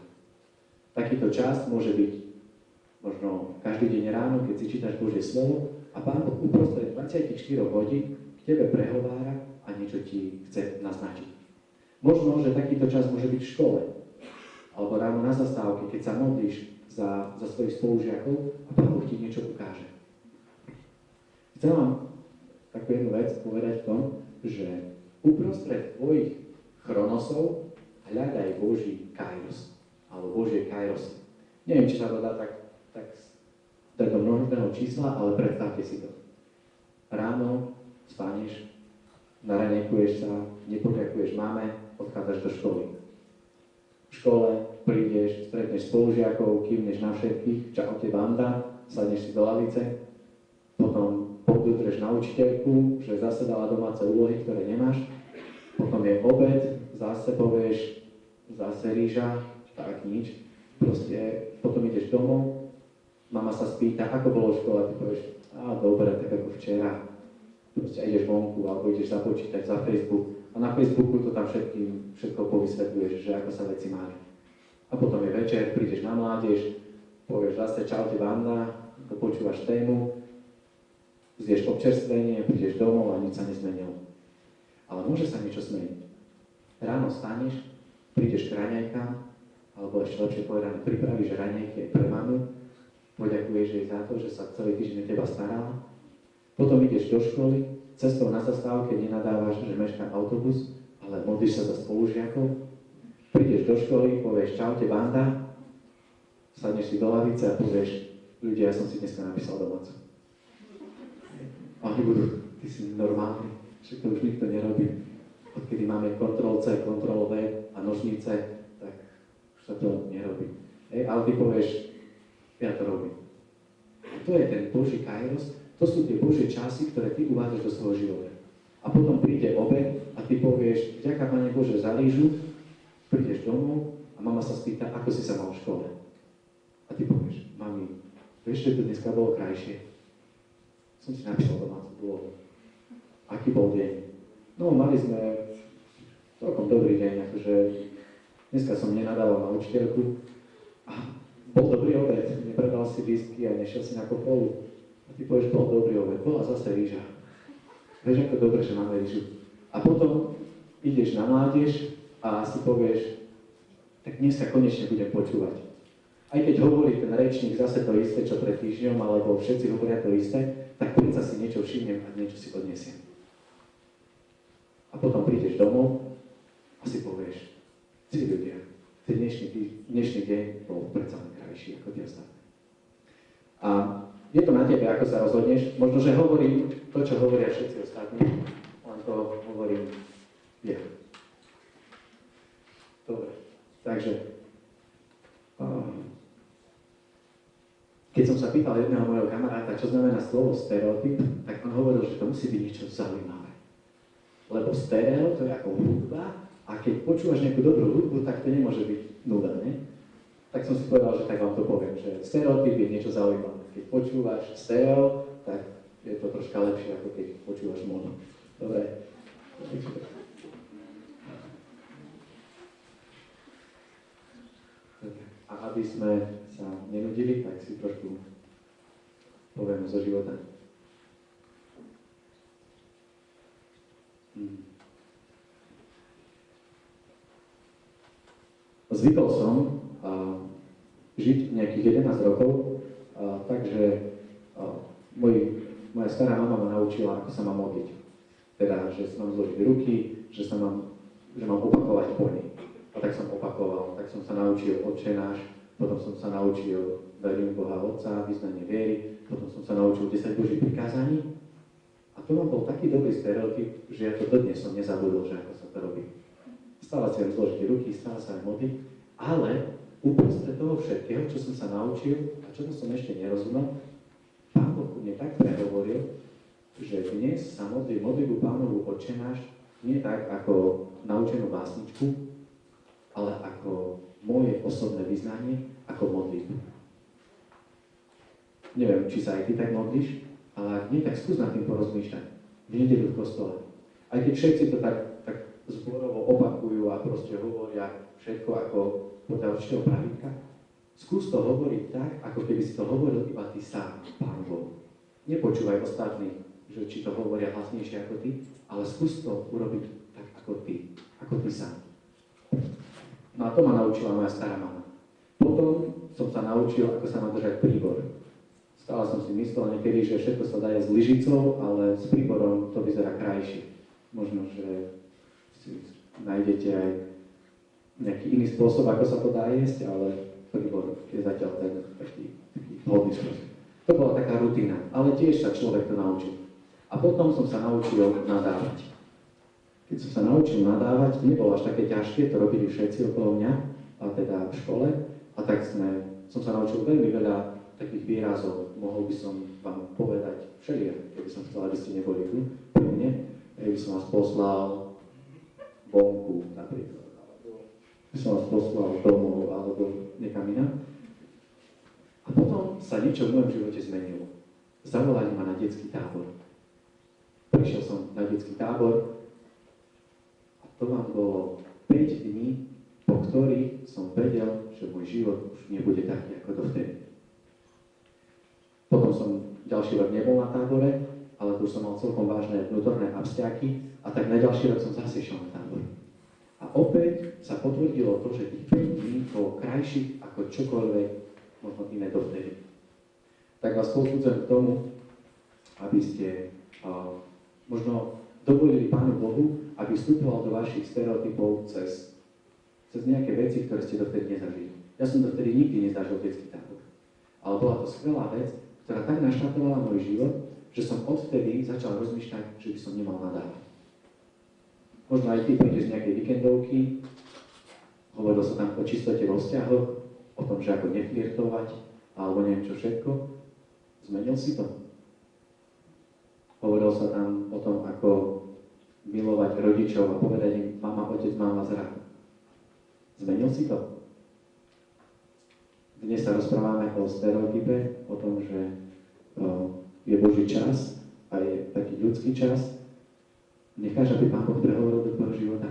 Takýto čas môže byť možno každý deň ráno, keď si čítaš Božie slovo a Pán Boh uprostred 24 hodín k tebe prehovára a niečo ti chce naznačiť. Možno, že takýto čas môže byť v škole, alebo ráno na zastávke, keď sa modlíš za svojich spolužiakov a Pán Boh ti niečo ukáže. Chcem vám takú jednu vec povedať v tom, že uprostred tvojich chronosov hľadaj Boží Kairos, alebo Božie Kairos. Neviem, či sa to dá tak do množného čísla, ale predstavte si to. Ráno vstaneš, naranejkuješ sa, nepoďakuješ mame, odchádzaš do školy. V škole prídeš, stretneš spolužiakov, kývneš na všetkých, čaute banda, sadneš si do lavice, potom podudreš na učiteľku, že zase dala domáce úlohy, ktoré nemáš, potom je obed, zase povieš, zase rýža, tak nič. Proste potom ideš domov, mama sa spýta, ako bolo v škole, ty povieš, dobre, tak ako včera. Proste ideš vonku, alebo ideš započítať za Facebook a na Facebooku to tam všetko povysvetľuješ, že ako sa veci mali. A potom je večer, prídeš na mládež, povieš zase čaute banda, počúvaš tému, zješ občerstvenie, prídeš domov a nič sa nezmenilo. Ale môže sa niečo zmeniť. Ráno staneš, prídeš k raňajkám, alebo ešte lepšie povedané, pripravíš raňajky aj pre mamu, poďakuješ jej za to, že sa celý týždeň o teba starala. Potom ideš do školy, cestou na zastávke nenadávaš, že mešká autobus, ale modlíš sa za spolužiakov. Prídeš do školy, povieš čaute banda, sadneš si do lavice a povieš, ľudia, ja som si dneska napísal domácu. A oni budú, ty si normálny, že to už nikto nerobí. Odkedy máme Ctrl-C, Ctrl-V a nožnice, tak už sa to nerobí. Ale ty povieš, ja to robím. A to je ten Boží Kairos, to sú tie Božie časy, ktoré ty uvádzaš do svojho života. A potom príde obed a ty povieš, vďaka Pane Bože za rýžu, prídeš domov a mama sa spýta, ako si sa mal v škole. A ty povieš, mami, vieš, že to dneska bolo krajšie? Som si napísal domácu úlohu. Aký bol deň? No, mali sme celkom dobrý deň, akože dneska som nenadával na učiteľku. A bol dobrý obed, nepredal si lístky a nešiel si na kopolu. A ty povieš, bol dobrý obed, bola zase rýža. Vieš, ako dobre, že máme rýžu. A potom ideš na mládež a si povieš, tak dneska konečne budem počúvať. Aj keď hovorí ten rečník zase to isté, čo pred týždňom, alebo všetci hovoria to isté, tak predsa si niečo všimnem a niečo si odnesiem. A potom prídeš domov a si povieš, tí ľudia, ten dnešný deň bol predsa len krajší ako tie ostatné. A je to na tebe, ako sa rozhodneš. Možno, že hovorím to, čo hovoria všetci ostatní, len to hovorím ja. Dobre, takže keď som sa pýtal jedného mojho kamaráta, čo znamená slovo stereotyp, tak on hovoril, že to musí byť niečo zaujímavé. Lebo stereo to je ako hudba a keď počúvaš nejakú dobrú hudbu, tak to nemôže byť nuda, ne? Tak som si povedal, že tak vám to poviem, že stereotyp je niečo zaujímavé. Keď počúvaš stereo, tak je to troška lepšie, ako keď počúvaš mono. Dobre. A aby sme sa nenudili, tak si trošku povieme zo života. Zvykol som žiť nejakých 11 rokov, takže moja stará mama ma naučila, ako sa mám modliť. Teda, že si mám zložiť ruky, že mám opakovať po nej. A tak som opakoval, tak som sa naučil Otče náš, potom som sa naučil verím Boha Otca, vyznanie viery, potom som sa naučil 10 Božích prikázaní. A to mám bol taký dobrý stereotyp, že ja to dodnes som nezabudol, že ako sa to robí. Stále si viem zložiť ruky, stále sa aj modliť, ale uprostred toho všetkého, čo som sa naučil a čo som ešte nerozumel, Pán Boh mne tak prehovoril, že dnes sa modlí modlitbu Pánovu Otče náš nie tak ako naučenú básničku, ale ako moje osobné vyznanie, ako modlitbu. Neviem, či sa aj ty tak modlíš, ale ak nie, tak skús nad tým porozmýšľať. V nedeľu v kostole. Aj keď všetci to tak zborovo opakujú a proste hovoria všetko ako podľa určitého pravidka, skús to hovoriť tak, ako keby si to hovoril iba ty sám, Pán Boh. Nepočúvaj ostatných, že či to hovoria hlasnejšie ako ty, ale skús to urobiť tak ako ty sám. No a to ma naučila moja stará mama. Potom som sa naučil, ako sa má držať príbor. Stále som si myslel niekedy, že všetko sa dá s lyžicou, ale s príborom to vyzerá krajšie. Možno, že si nájdete aj nejaký iný spôsob, ako sa to dá jesť, ale príbor je zatiaľ ten taký vhodný spôsob. To bola taká rutina, ale tiež sa človek to naučil. A potom som sa naučil nadávať. Keď som sa naučil nadávať, nebolo až také ťažké, to robili všetci okolo mňa, a teda v škole, a tak som sa naučil veľmi veľa takých výrazov. Mohol by som vám povedať všelijak, keby som chcel, aby ste neboli tu pri mne, keby som vás poslal vonku napríklad, alebo by som vás poslal domov, alebo niekam inám. A potom sa niečo v mojom živote zmenilo. Zavolali ma na detský tábor. Prišiel som na detský tábor, to vám bolo 5 dní, po ktorých som vedel, že môj život už nebude taký ako dovtedy. Potom som ďalší rok nebol na tábore, ale tu som mal celkom vážne vnútorné abstiaky a tak na ďalší rok som zase išiel na tábor. A opäť sa potvrdilo to, že tých 5 dní bolo krajších ako čokoľvek možno iné dovtedy. Tak vás povzbudzujem k tomu, aby ste možno dovolili Pánu Bohu, aby vstupoval do vašich stereotypov cez nejaké veci, ktoré ste dovtedy nezažili. Ja som dovtedy nikdy nezažil detský tábor. Ale bola to skvelá vec, ktorá tak naštartovala môj život, že som odvtedy začal rozmýšľať, že by som nemal nadávať. Možno aj ty prídeš z nejakej víkendovky, hovoril sa tam o čistote vo vzťahoch, o tom, že ako neflirtovať, alebo neviem čo všetko. Zmenil si to? Hovoril sa tam o tom, ako milovať rodičov a povedať im, mama, otec, mám vás rád. Zmenil si to? Dnes sa rozprávame o stereotype, o tom, že je Boží čas a je taký ľudský čas. Necháš, aby Pán Boh prehovoril do tvojho života?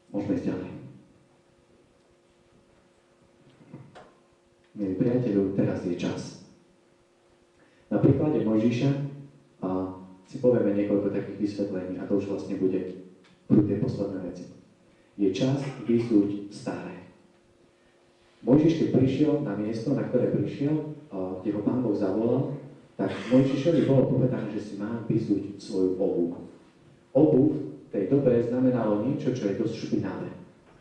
Môžeme ísť ďalej. Milí priateľu, teraz je čas. Na príklade Mojžiša si povieme niekoľko takých vysvetlení a to už vlastne bude tie posledné veci. Je čas vyzúť staré. Mojžiš, keď prišiel na miesto, na ktoré prišiel, kde ho Pán Boh zavolal, tak Mojžišovi bolo povedané, že si má vyzúť svoju obuv. Obuv v tej dobe znamenalo niečo, čo je dosť špinavé.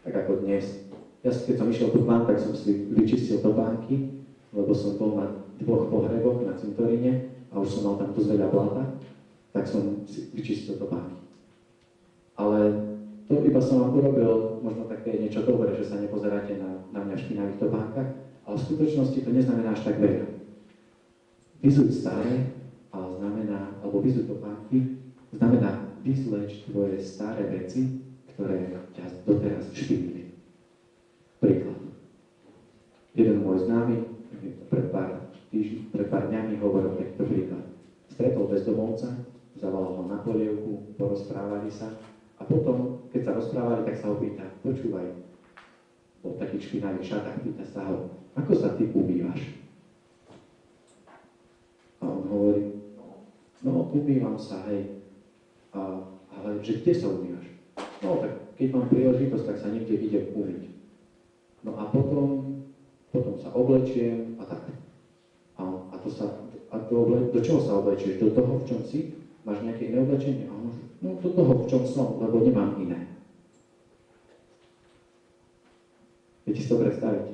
Tak ako dnes. Ja keď som išiel tu k vám, tak som si vyčistil topánky, lebo som bol na 2 pohreboch na cintoríne a už som mal tam dosť veľa bláta, tak som si vyčistil topánky. Ale to iba som vám urobil možno také niečo dobré, že sa nepozeráte na mňa v špinavých topánkach, ale v skutočnosti to neznamená až tak veľa. Vyzuť staré, alebo vyzuť topánky, znamená vyzleč tvoje staré veci, ktoré ťa doteraz špinili. Príklad. Jeden môj známy pred pár dňami hovoril takýto príklad. Stretol bezdomovca, zavolal ho na polievku, porozprávali sa a potom, keď sa rozprávali, tak sa ho pýta, počúvaj, po takých špinavých šatách, pýta sa ho, ako sa ty umývaš? A on hovorí, no umývam sa, hej, ale že kde sa umývaš? No tak keď mám príležitosť, tak sa niekde idem umyť. No a potom sa oblečiem a tak. Do čoho sa oblečieš? Do toho, v čom si? Máš nejaké iné oblečenie? No do toho, v čom som, lebo nemám iné. Viete si to predstaviť?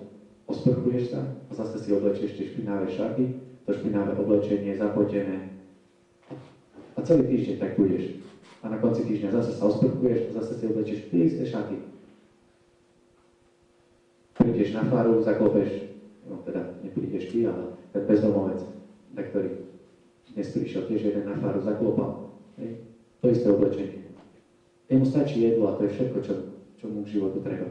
Osprchuješ sa a zase si oblečieš tie špinavé šaty, to špinavé oblečenie je zapotené. A celý týždeň tak budeš. A na konci týždňa zase sa osprchuješ a zase si oblečieš tie isté šaty. Prídeš na faru, zaklopeš, no teda neprídeš ty, ale ten bezdomovec, na ktorý dnes prišiel tiež jeden na faru, zaklopal. Hej. To isté oblečenie. Jemu stačí jedlo a to je všetko, čo mu v životu treba.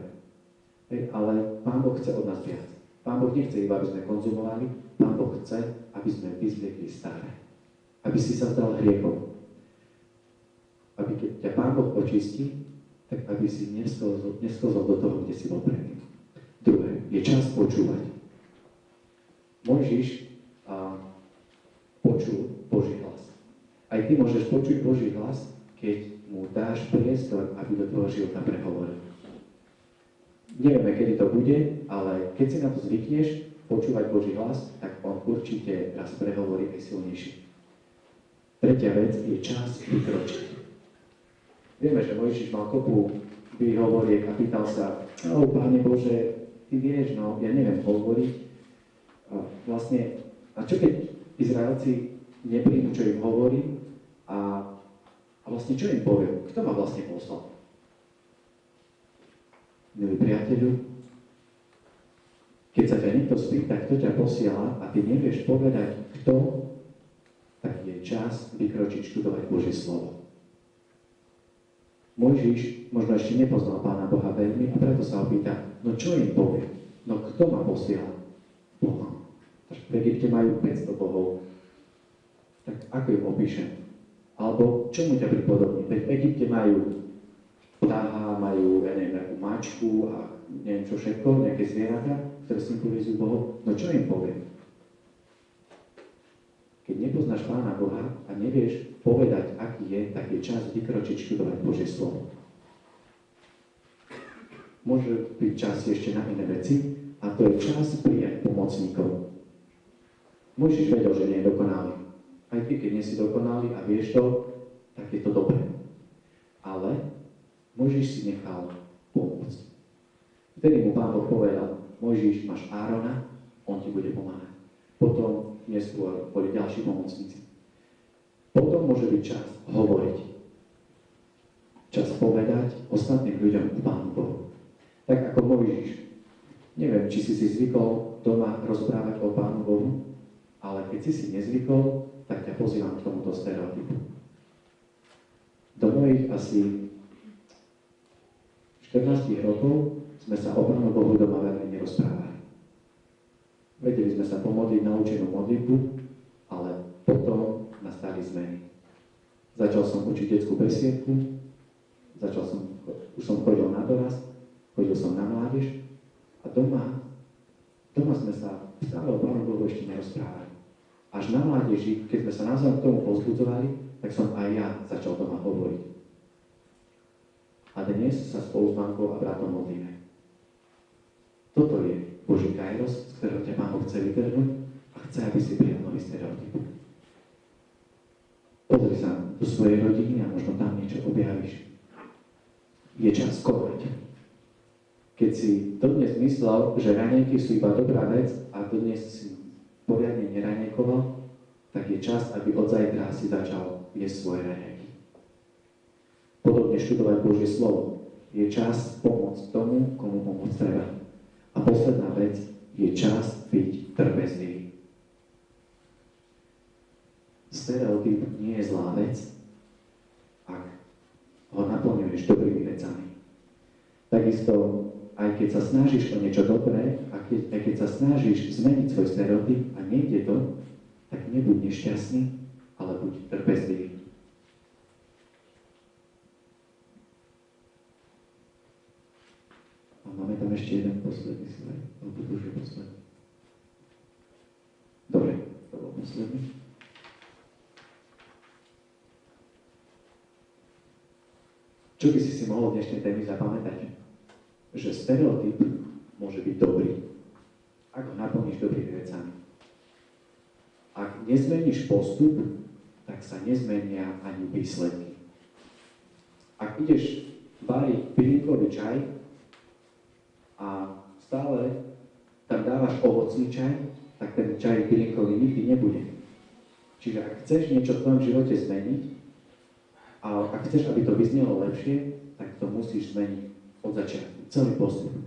Hej. Ale Pán Boh chce od nás viac. Pán Boh nechce iba, aby sme konzumovali, Pán Boh chce, aby sme vyzliekli staré. Aby si sa vzdal hriechom. Aby keď ťa Pán Boh očistí, tak aby si nesklzol do toho, kde si bol predtým. Druhé, je čas počúvať. Mojžiš počul Boží hlas. Aj ty môžeš počuť Boží hlas, keď mu dáš priestor, aby do tvojho života prehovoril. Nevieme, kedy to bude, ale keď si na to zvykneš, počúvať Boží hlas, tak on určite raz prehovorí aj silnejšie. Tretia vec je čas vykročiť. Vieme, že Mojžiš mal kopu výhovoriek a pýtal sa, Pane Bože, ty vieš, no ja neviem hovoriť. A čo keď Izraelci nepríjmu, čo im hovorí a vlastne čo im poviem? Kto ma vlastne poslal? Milí priateľu, keď sa ťa niekto spýta, kto ťa posiela a ty nevieš povedať kto, tak je čas vykročiť študovať Božie slovo. Mojžiš možno ešte nepoznal Pána Boha veľmi a preto sa ho pýta, no čo im poviem? No kto ma posiela? Boha. V Egypte majú 500 bohov. Tak ako im opíšem? Alebo čomu ťa pripodobní? Veď v Egypte majú ptáha, majú, ja neviem, nejakú mačku a neviem čo všetko, nejaké zvieratá, ktoré symbolizujú Bohov. No čo im poviem? Keď nepoznáš Pána Boha a nevieš povedať, aký je, tak je čas vykročiť študovať Božie slovo. Môže byť čas ešte na iné veci a to je čas prijať pomocníkov. Mojžiš vedel, že nie je dokonalý. Aj ty, keď nie si dokonalý a vieš to, tak je to dobré. Ale Mojžiš si nechal pomôcť. Vtedy mu Pán Boh povedal, Mojžiš, máš Árona, on ti bude pomáhať. Potom neskôr boli ďalší pomocníci. Potom môže byť čas hovoriť. Čas povedať ostatným ľuďom k Pánu Bohu. Tak ako Mojžiš. Neviem, či si zvykol doma rozprávať o Pánu Bohu, ale keď si nezvykol, tak ťa pozývam k tomuto stereotypu. Do mojich asi 14 rokov sme sa o Pánu Bohu doma veľmi nerozprávali. Vedeli sme sa pomodliť naučenú modlitbu, ale potom nastali zmeny. Začal som učiť detskú besiedku, už som chodil na dorast, chodil som na mládež a doma sme sa stále o Pánu Bohu ešte nerozprávali. Až na mládeži, keď sme sa navzájom k tomu povzbudzovali, tak som aj ja začal doma hovoriť. A dnes sa spolu s mamkou a bratom modlíme. Toto je Boží kairos, z ktorého ťa Pán Boh chce vytrhnúť a chce, aby si prijal nový stereotyp. Pozri sa do svojej rodiny a možno tam niečo objavíš. Je čas konať. Keď si dodnes myslel, že raňajky sú iba dobrá vec a dodnes si poriadne neraňajkoval, tak je čas, aby od zajtra si začal jesť svoje raňajky. Podobne študovať Božie slovo. Je čas pomôcť tomu, komu pomôcť treba. A posledná vec je čas byť trpezlivý. Stereotyp nie je zlá vec, ak ho naplňuješ dobrými vecami. Takisto, aj keď sa snažíš o niečo dobré, aj keď sa snažíš zmeniť svoj stereotyp a nejde to, tak nebuď nešťastný, ale buď trpezlivý. A máme tam Dám ešte jeden posledný slajd, alebo to už je posledný. Dobre, to bol posledný. Čo by si mohol v dnešnej témy zapamätať? Že stereotyp môže byť dobrý, ak ho naplníš dobrými vecami. Ak nezmeníš postup, tak sa nezmenia ani výsledky. Ak ideš váriť bylinkový čaj a stále tam dávaš ovocný čaj, tak ten čaj bylinkový nikdy nebude. Čiže ak chceš niečo v tvojom živote zmeniť, a ak chceš, aby to vyznelo lepšie, tak to musíš zmeniť od začiatku, celý postup.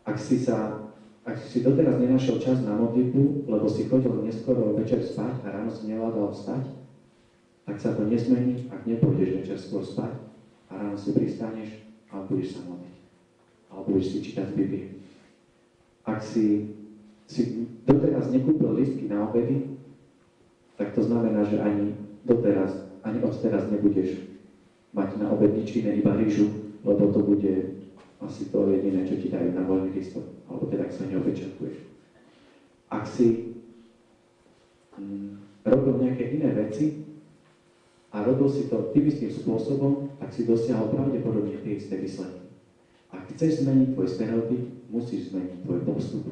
Ak si doteraz nenašiel čas na modlitbu, lebo si chodil neskoro večer spať a ráno si nevládal vstať, tak sa to nezmení, ak nepôjdeš večer skôr spať a ráno si pristaneš a budeš sa modliť. Alebo budeš si čítať z Biblie. Ak si doteraz nekúpil lístky na obedy, tak to znamená, že ani odteraz nebudeš mať na obed nič iné, iba rýžu, lebo to bude asi to jediné, čo ti dajú na voľný lístok, alebo teda ak sa neopečatkuješ. Ak si robil nejaké iné veci a robil si to tým istým spôsobom, tak si dosiahol pravdepodobne tie isté výsledky. Ak chceš zmeniť tvoj stereotyp, musíš zmeniť tvoj postup.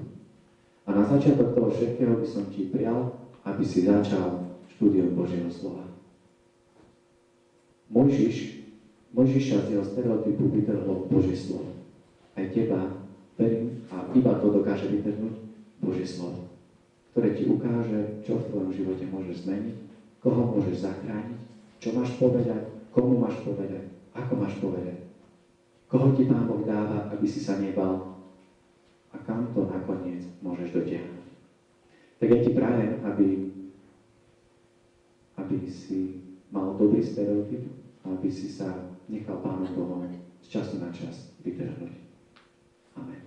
A na začiatok toho všetkého by som ti prial, aby si začal štúdium Božieho slova. Mojžiša z jeho stereotypu vytrhlo Božie slovo. Aj teba, verím, a iba to dokáže vytrhnúť Božie slovo, ktoré ti ukáže, čo v tvojom živote môžeš zmeniť, koho môžeš zachrániť, čo máš povedať, komu máš povedať, ako máš povedať, koho ti Pán Boh dáva, aby si sa nebal a kam to nakoniec môžeš dotiahnuť. Tak ja ti prajem, aby si mal dobrý stereotyp, aby si sa nechal Pánom Bohom z času na čas vytrhnúť. Amen.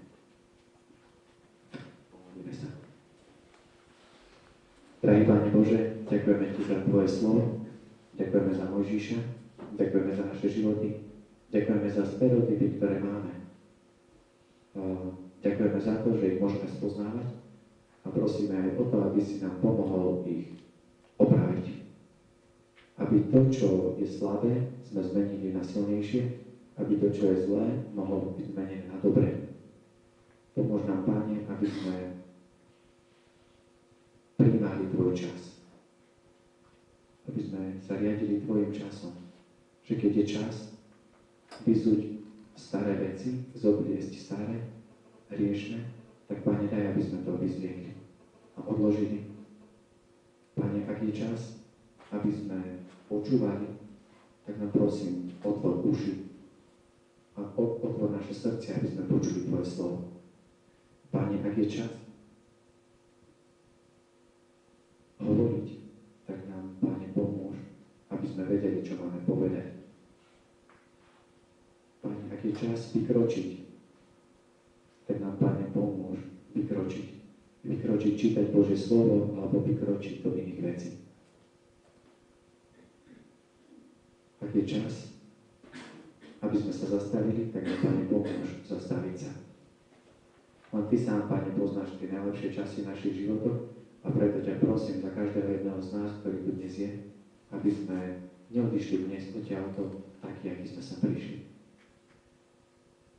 Pomodlíme sa. Drahý Pane Bože, ďakujeme Ti za Tvoje slovo, ďakujeme za Mojžiša, ďakujeme za naše životy, ďakujeme za stereotypy, ktoré máme. Ďakujeme za to, že ich môžeme spoznávať a prosíme aj o to, aby si nám pomohol ich opraviť. Aby to, čo je slabé, sme zmenili na silnejšie, aby to, čo je zlé, mohlo byť zmenené na dobré. Pomôž nám, Pane, aby sme prijímali Tvoj čas. Aby sme sa riadili Tvojim časom. Že keď je čas vyzuť staré veci, zobliesť staré, riešne, tak, Pane, daj, aby sme to vyzviekli a odložili. Pane, ak je čas, aby sme počúvali, tak nám prosím, otvor uši a otvor naše srdce, aby sme počuli Tvoje slovo. Pane, ak je čas hovoriť, tak nám, Pane, pomôž, aby sme vedeli, čo máme povedať. Pane, ak je čas vykročiť, tak nám, Pane, pomôž vykročiť. Vykročiť, čítať Božie slovo, alebo vykročiť do iných vecí. Ak je čas, aby sme sa zastavili, tak nám, Pane, pomôž zastaviť sa. Len Ty sám, Pane, poznáš tie najlepšie časy našich životov a preto ťa prosím za každého jedného z nás, ktorý tu dnes je, aby sme neodišli dnes odtiaľto taký, aký sme sa prišli.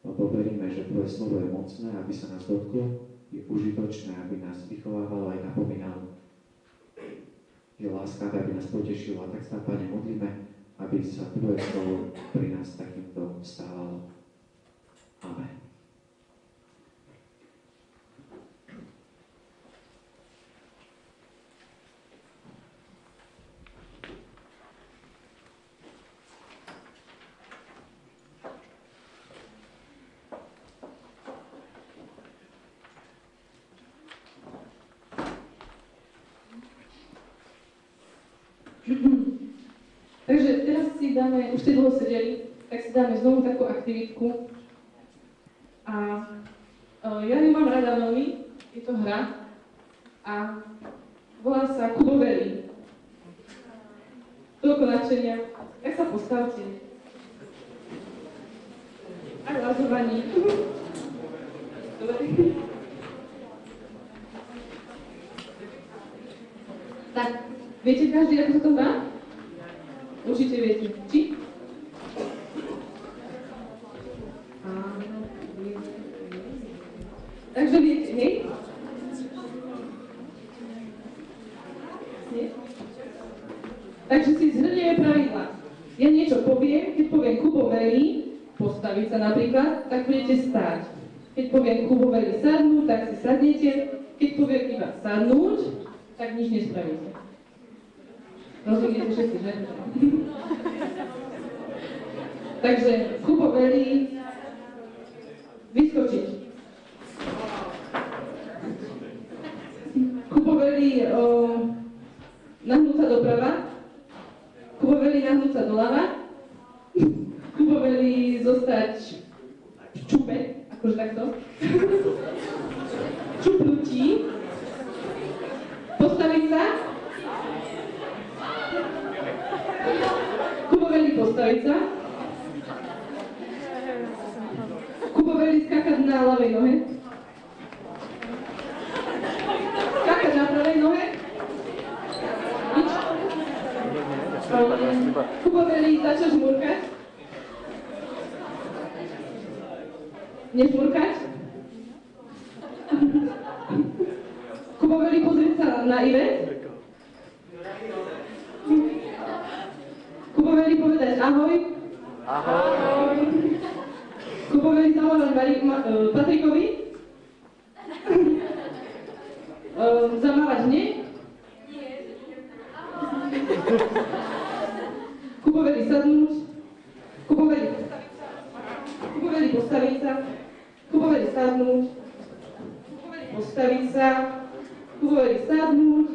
Lebo veríme, že Tvoje slovo je mocné, aby sa nás dotklo, je užitočné, aby nás vychovávalo aj napomínalo. Je láskavé, aby nás potešilo. A tak sa, Pane, modlíme, aby sa Tvoje slovo pri nás takýmto stávalo. Amen. Takže teraz si dáme, už ste dlho sedeli, tak si dáme znovu takú aktivitku. A ja ju mám rada veľmi, je to hra a volá sa Kubovery. Toľko nadšenia, tak sa postavte. Aj lazovaní. Dobre. Tak, viete každý, ako sa to hrá? Určite viete. Či? Áno, viete. Takže viete, hej? Nie? Takže si zhrnieme pravidlá. Ja niečo poviem, keď poviem Kubo velí postaviť sa napríklad, tak budete stáť. Keď poviem Kubo velí sadnúť, tak si sadnete. Keď poviem iba sadnúť, tak nič nespravíte. Rozumiete všetci, že? Takže Kubo velí vyskočiť. Kubo velí nahnúť sa doprava. Kubo velí nahnúť sa doľava. Kubo velí zostať v čupe, akože takto. Čupnutí. Postaviť sa. Kubo velí postaviť sa. Kubo velí skákať na ľavej nohe. Skákať na pravej nohe. Nič. Kubo velí začať žmurkať. Nežmurkať. Kubo velí pozrieť sa na Ivet. Kubo velí povedať ahoj. Ahoj. Kubo velí zavolať Patrikovi. Zamávať mne. Kubo velí sadnúť. Kubo velí postaviť sa. Kubo velí sadnúť. Kubo velí postaviť sa. Kubo velí sadnúť.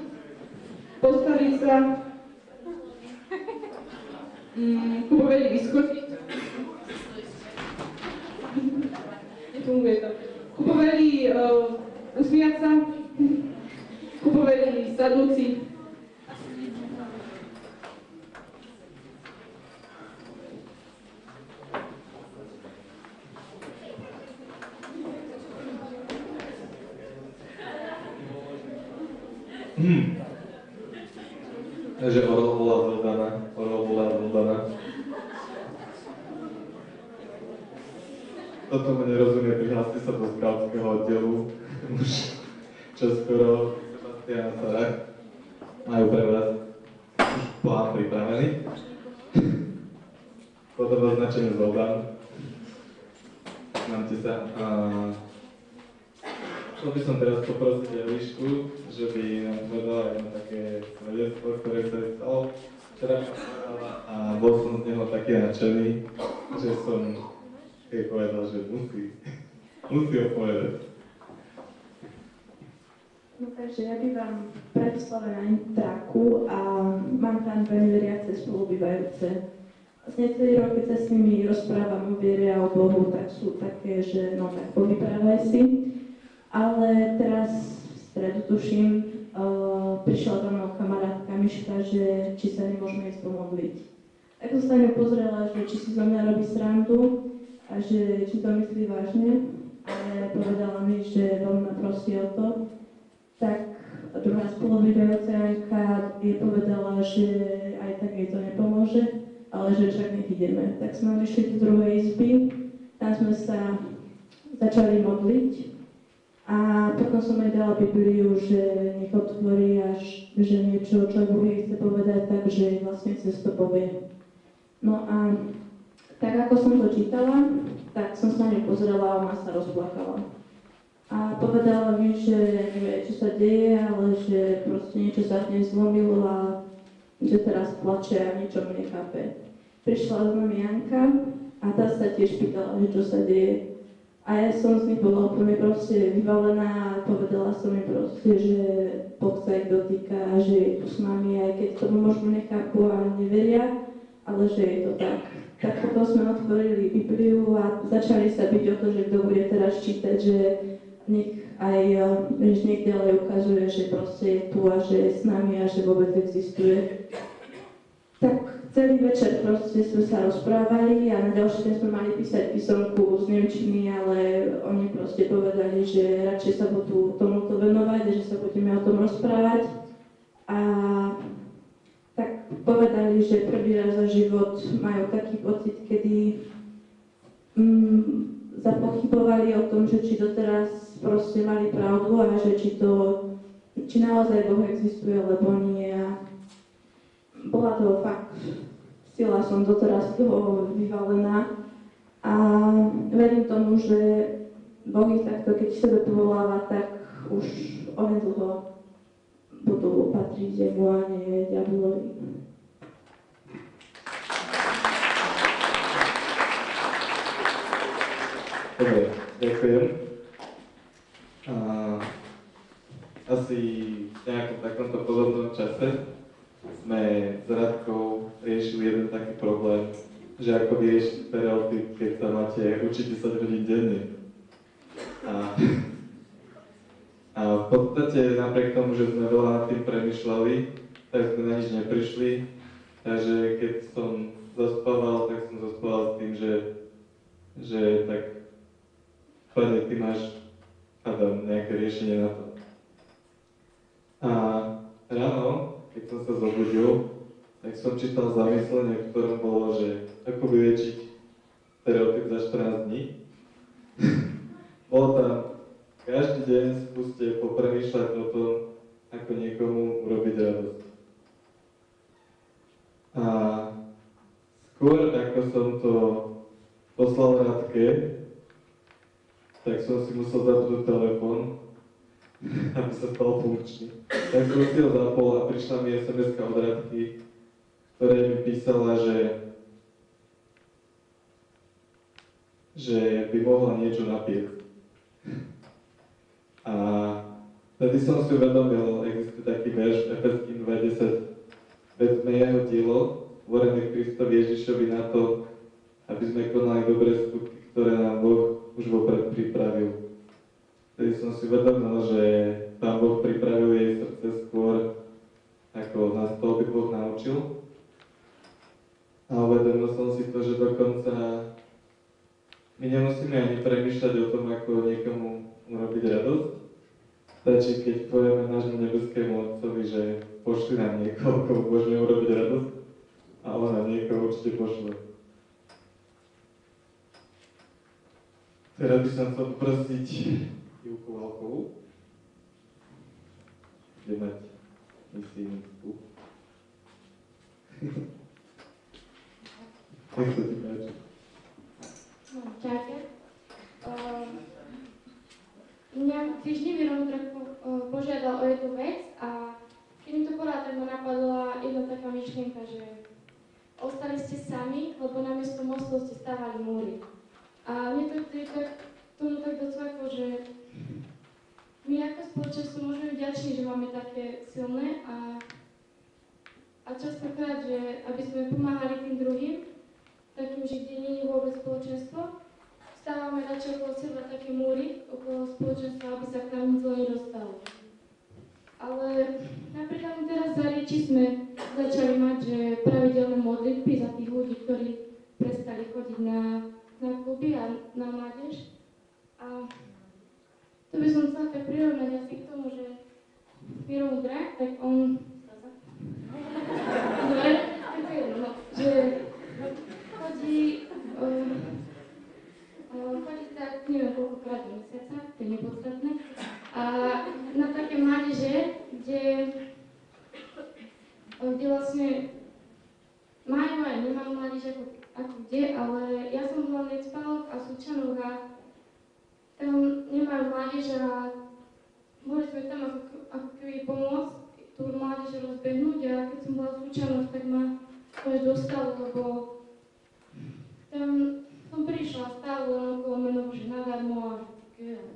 Postaviť sa. Kubo velí vyskočiť. Nefunguje to. Kubo velí usmiať sa. Kubo velí sadnúť si. Takže Orol bola Vldana. Toto mu nerozumie, prihláste sa do skautského oddielu. Už čoskoro Sebastian a Sara majú pre vás už plán pripravený. Potom označenie Zoldan. Máte sa. Chcel by som teraz poprosiť Elišku, že by nám povedala jedno také svedectvo, ktoré sa stalo včera a bol som z neho taký nadšený, že som jej povedal, že musí ho povedať. No takže ja bývam v Bratislave na Intraku a mám tam veľmi veriace spolubývajúce. Vlastne celý rok, keď sa s nimi rozprávam o viere a o Bohu, tak sú také, že no tak povyprávaj si. Ale teraz v stredu tuším, prišla za mnou kamarátka Miška, že či sa nemôžeme ísť pomodliť. Tak som sa ňu pozrela, že či si zo mňa robí srandu a že či to myslí vážne, ale povedala mi, že veľmi ma prosí o to. Tak druhá spolubývajúca Janka jej povedala, že aj tak jej to nepomôže, ale že však nech ideme. Tak sme išli do druhej izby, tam sme sa začali modliť. A potom som jej dala Bibliu, že nech otvorí až, že niečo, čo Boh jej chce povedať, takže jej vlastne cez to povie. No a tak ako som to čítala, tak som sa na ňu pozrela a ona sa rozplakala. A povedala mi, že nevie, čo sa deje, ale že proste niečo sa dnes zlomilo a že teraz plače a niečo mi nechápe. Prišla s nami Janka a tá sa tiež pýtala, že čo sa deje. A ja som z nich bola úplne proste vyvalená a povedala som im proste, že Boh sa ich dotýka a že je tu s nami, aj keď tomu možno nechápu a neveria, ale že je to tak. Tak potom sme otvorili Bibliu a začali sa byť o to, že kto bude teraz čítať, že nech aj nech ďalej ukazuje, že proste je tu a že je s nami a že vôbec existuje. Tak celý večer proste sme sa rozprávali a na ďalší deň sme mali písať písomku z nemčiny, ale oni proste povedali, že radšej sa budú tomuto venovať a že sa budeme o tom rozprávať. A tak povedali, že prvý raz za život majú taký pocit, kedy zapochybovali o tom, že či doteraz proste mali pravdu a že či naozaj Boh existuje, alebo nie. A bola to fakt sila, som doteraz toho vyvalená a verím tomu, že Boh ich takto, keď sebe povoláva, tak už onedlho budú patriť jemu a nie diablovi. Dobre, ďakujem. Asi v nejakom takomto podobnom čase sme s Radkou riešili jeden taký problém, že ako vyriešiť stereotyp, keď sa máte učiť 10 hodín denne. A v podstate napriek tomu, že sme veľa nad tým premýšľali, tak sme na nič neprišli. Takže keď som zaspával, tak som zaspával s tým, že tak Pane, ty máš nejaké riešenie na to. A ráno, keď som sa zobudil, tak som čítal zamyslenie, v ktorom bolo, že ako vyliečiť stereotyp za 14 dní. Bolo tam, každý deň skúste popremýšľať o tom, ako niekomu urobiť radosť. A skôr ako som to poslal Radke, tak som si musel zapnúť telefón, aby sa stal funkčný. Tak som si ho zapol a prišla mi SMS-ka od Radky, ktorá mi písala, že by mohla niečo napiesť. A vtedy som si uvedomil, existuje taký verš Efeským 2.10. Veď sme jeho dielo, tvorené Kristovi Ježišovi na to, aby sme konali dobré skutky, ktoré nám Boh už vopred pripravil. Vtedy som si uvedomil, že Pán Boh pripravil jej srdce skôr, ako nás to by Boh naučil. A uvedomil som si to, že dokonca my nemusíme ani premýšľať o tom, ako niekomu urobiť radosť. Stačí, keď povieme nášmu nebeskému Otcovi, že pošli nám niekoho, komu môžeme urobiť radosť, a on nám niekoho určite pošle. Teraz by som chcel poprosiť Ivku Valkovú, kde mať misijnú. Nech sa ti páči. Čaute. Mňa týždňový Rom požiadal o jednu vec a keď mi to povedal, tak ma napadla jedna taká myšlienka, že ostali ste sami, lebo namiesto mostov ste stávali múry. A mne to tomu tak docvaklo, že my ako spoločenstvo môžeme byť vďační, že máme také silné a častokrát, že aby sme pomáhali tým druhým, takým, že kde nie je vôbec spoločenstvo, stávame radšej okolo seba také múry, okolo spoločenstva, aby sa k nám nic zle nedostalo. Ale napríklad teraz za Rieči sme začali mať, že pravidelné modlitby za tých ľudí, ktorí prestali chodiť na kluby a na mládež. A to by som chcela tak prirovnať asi k tomu, že Miro Mudrák, tak on... Dobre, tak je jedno, no, že chodí tak, neviem koľkokrát do mesiaca, to je nepodstatné, a na také mládeže, kde vlastne majú aj nemajú mládež ako kde, ale ja som bola v Necpaloch a Súčanoch a tam nemajú mládež a mohli sme tam ako keby pomôcť tú mládež rozbehnúť a keď som bola v Súčanoch, tak ma to až dostalo, lebo tam som prišla stále len okolo menovo, že nadarmo a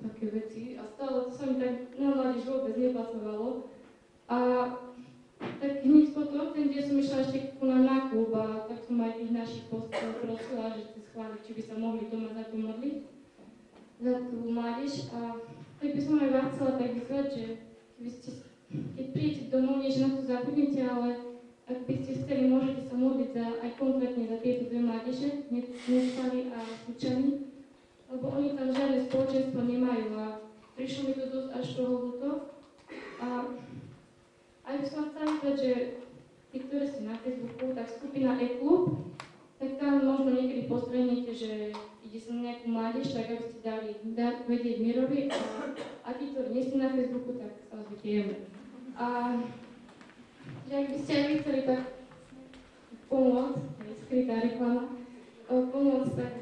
také veci a stále to sa mi tak na mládež vôbec nepasovalo. A tak hneď potom, ten deň som išla ešte ku nám na klub a tak som aj tých našich postov prosila, že si schváliť, či by sa mohli doma za to modliť, za tú mládež. A tak by som aj vás chcela tak vyzvať, že keď príjete domov, nie že na to zabudnete, ale ak by ste chceli, môžete sa modliť aj konkrétne za tieto dve mládeže, Nestali a Sučany, lebo oni tam žiadne spoločenstvo nemajú a prišlo mi to dosť až toho ľúto. A aj by som chcela povedať, že tí, ktorí ste na Facebooku, tak skupina E-klub, tak tam možno niekedy postrednete, že ide sa na nejakú mládež, tak aby ste dali vedieť Mirovi a tí, ktorí nie sú na Facebooku, tak sa ozvite jemu. A že ak by ste aj vy chceli tak pomôcť, skrytá reklama, pomôcť tak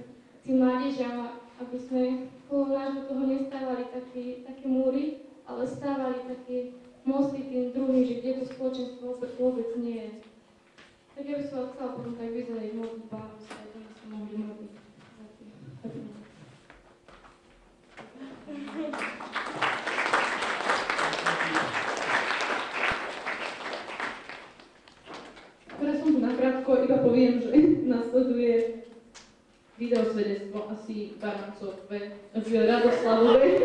tým mládežam, aby sme okolo nášho toho nestávali také múry, ale stávali také mosty tým druhým, že kde to spoločenstvo vôbec nie je. Tak ja by som vám chcela potom tak vyzvať modlitbám, aby sa aj sa mohli modliť. Teraz som tu nakrátko, iba poviem, že nasleduje videosvedectvo asi Barancovej, Radoslavovej.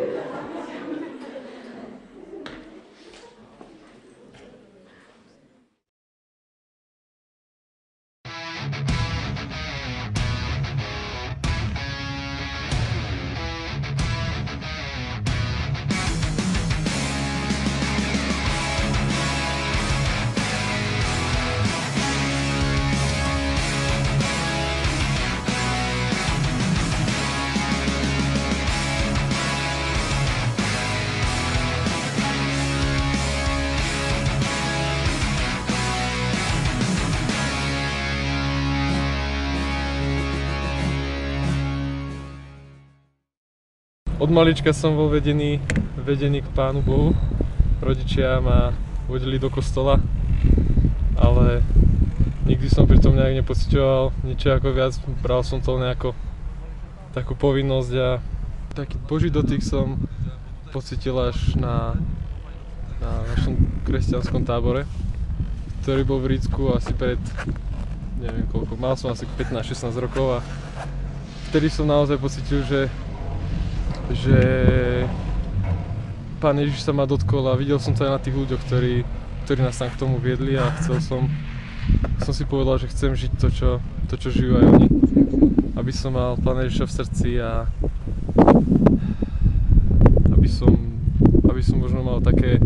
Od malička som bol vedený k Pánu Bohu. Rodičia ma vodili do kostola, ale nikdy som pri tom nejak nepociťoval niečo ako viac. Bral som to nejako takú povinnosť a taký Boží dotyk som pocitil až na našom kresťanskom tábore, ktorý bol v Rícku asi pred, neviem koľko, mal som asi 15-16 rokov a vtedy som naozaj pocitil, že Pán Ježiš sa ma dotkol a videl som to aj na tých ľuďoch, ktorí nás tam k tomu viedli a som si povedal, že chcem žiť to, čo žijú aj oni. Aby som mal Pána Ježiša v srdci a aby som možno mal taký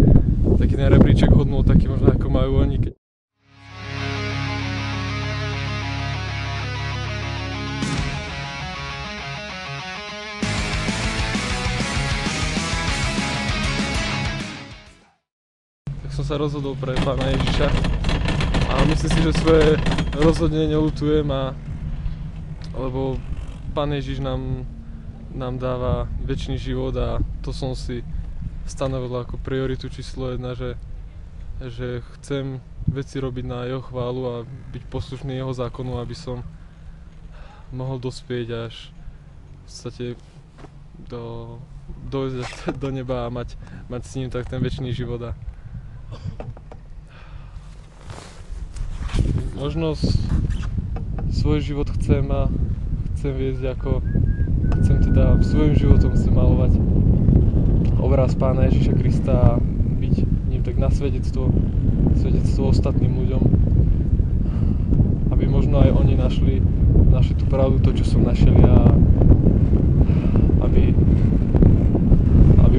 ten rebríček hodnôt, taký možno ako majú oni. Som sa rozhodol pre Pána Ježiša a myslím si, že svoje rozhodne neľutujem, lebo Pán Ježiš nám dáva večný život a to som si stanovil ako prioritu číslo 1, že chcem veci robiť na jeho chválu a byť poslušný jeho zákonu, aby som mohol dospieť až v podstate dojsť do neba a mať s ním tak ten večný život. Možno svoj život chcem viesť chcem teda svojím životom chcem malovať obraz Pána Ježiša Krista a byť ním tak na svedectvo ostatným ľuďom, aby možno aj oni našli tú pravdu, to čo som našiel ja, aby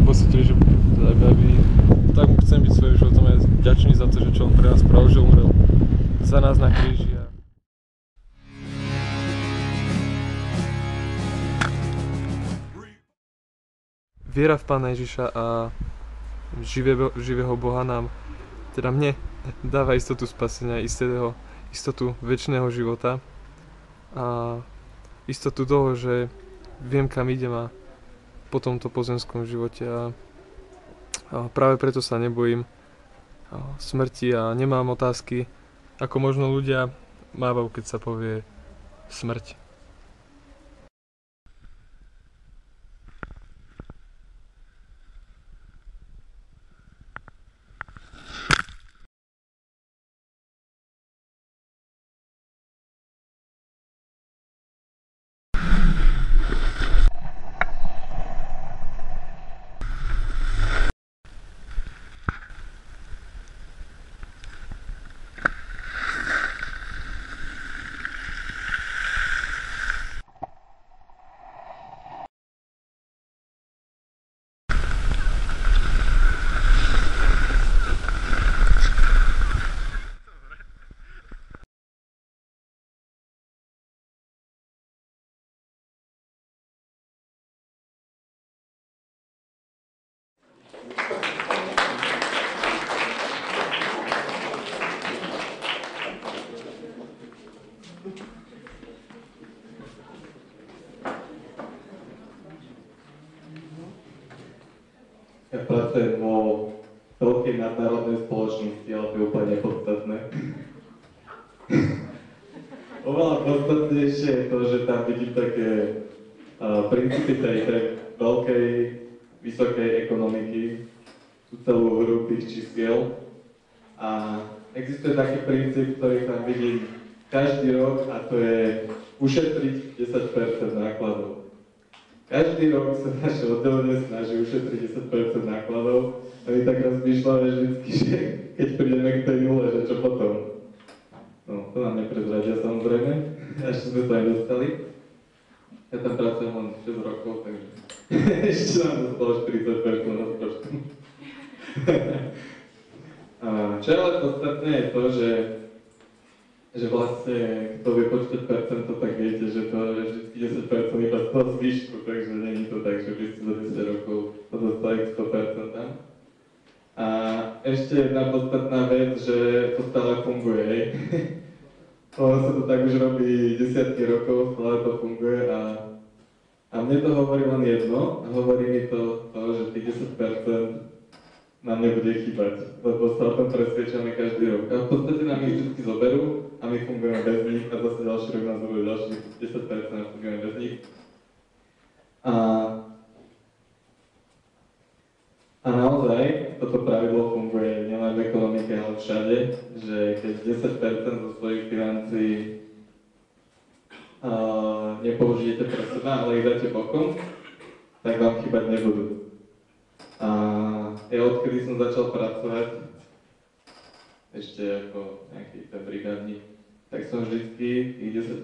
pocítili, že tak mu chcem byť svojím životom aj vďačný za to, že čo on pre nás spravil, že umrel za nás na kríži. Viera v Pána Ježiša a živého Boha nám, teda mne, dáva istotu spasenia, istotu večného života a istotu toho, že viem, kam idem a po tomto pozemskom živote a práve preto sa nebojím smrti a nemám otázky, ako možno ľudia mávajú, keď sa povie smrť. veľkej nadnárodnej spoločnosti, ale to je úplne nepodstatné. Oveľa podstatnejšie je to, že tam vidím také princípy tej veľkej, vysokej ekonomiky, tú celú hru tých čísiel. A existuje taký princíp, ktorý tam vidím každý rok, a to je ušetriť 10% nákladov. Každý rok sa naše oddelenie snaží ušetriť 10% nákladov a my tak rozmýšľame vždycky, že keď prídeme k tej nule, že čo potom. No, to nám neprezradia samozrejme, ešte sme sa aj dostali. Ja tam pracujem len 6 rokov, takže ešte nám zostalo 40% rozpočtu. Čo je ale podstatné je to, že vlastne, kto vie počítať percento, tak viete, že to je vždy 10% iba z toho zvyšku, takže není to tak, že by ste za 10 rokov to dostali k 100%. A ešte jedna podstatná vec, že to stále funguje, hej. Sa to tak už robí desiatky rokov, stále to funguje a mne to hovorí len jedno, a hovorí mi to, že tých 10% nám nebude chýbať, lebo sa o tom presvedčame každý rok. A v podstate nám ich vždy zoberú a my fungujeme bez nich a zase ďalší rok nás zoberú ďalších 10% a fungujeme bez nich. A naozaj toto pravidlo funguje nielen v ekonomike, ale všade, že keď 10% zo svojich financií nepoužijete pre seba, ale ich dáte bokom, tak vám chýbať nebudú. A ja odkedy som začal pracovať, ešte ako nejaký ten brigádnik, tak som vždycky tých 10%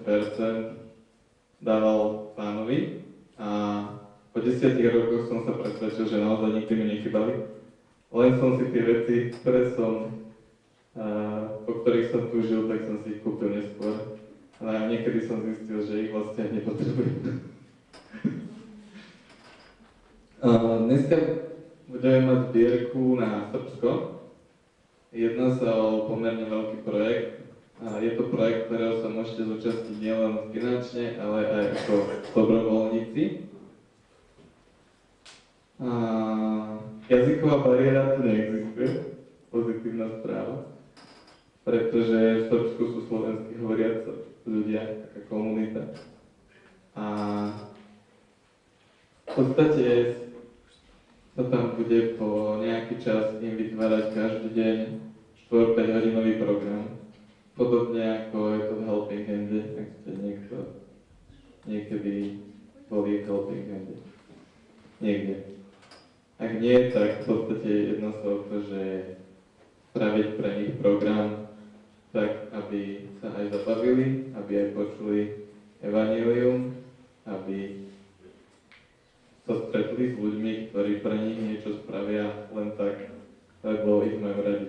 dával pánovi a po 10 rokoch som sa presvedčil, že naozaj nikdy mi nechybali. Len som si tie veci, po ktorých som túžil, tak som si ich kúpil neskôr. A niekedy som zistil, že ich vlastne nepotrebujem. Dneska budeme mať zbierku na Srbsko. Jedná sa o pomerne veľký projekt. Je to projekt, ktorého sa môžete zúčastniť nielen finančne, ale aj ako dobrovoľníci. Jazyková bariéra tu neexistuje, pozitívna správa, pretože v Srbsku sú slovensky hovoriaci ľudia, taká komunita. A v podstate sa tam bude po nejaký čas im vytvárať každý deň 4-5 hodinový program. Podobne ako je to v Helping Hande, ak ste niekedy boli v Helping Hande. Niekde. Ak nie, tak v podstate jedná sa o to, že spraviť pre nich program tak, aby sa aj zabavili, aby aj počuli evanjelium, aby sa stretli s ľuďmi, ktorí pre nich niečo spravia len tak, lebo ich majú radi.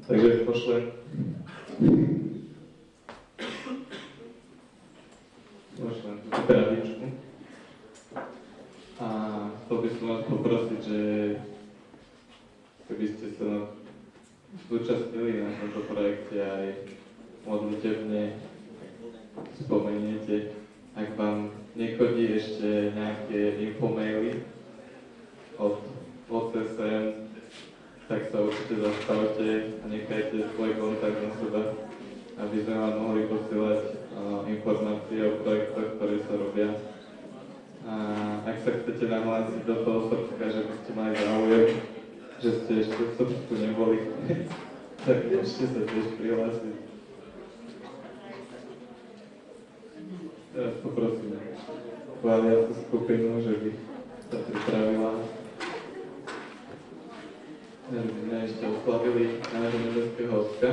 Takže pošlem túto krabičku. A chcel by som vás poprosiť, že keby ste sa zúčastnili na tomto projekte aj modlitebne spomeniete, ak vám nechodí ešte nejaké infomaily od OCSM, tak sa určite zastavte a nechajte svoj kontakt na seba, aby sme vám mohli posielať informácie o projektoch, ktoré sa robia. A ak sa chcete nahlásiť do toho Srbska, že by ste mali záujem, že ste ešte v Srbsku neboli, tak môžete sa tiež prihlásiť. Teraz poprosím chváliacu skupinu, že by sa pripravila. Aby sme ešte oslavili nášho nebeského Otca.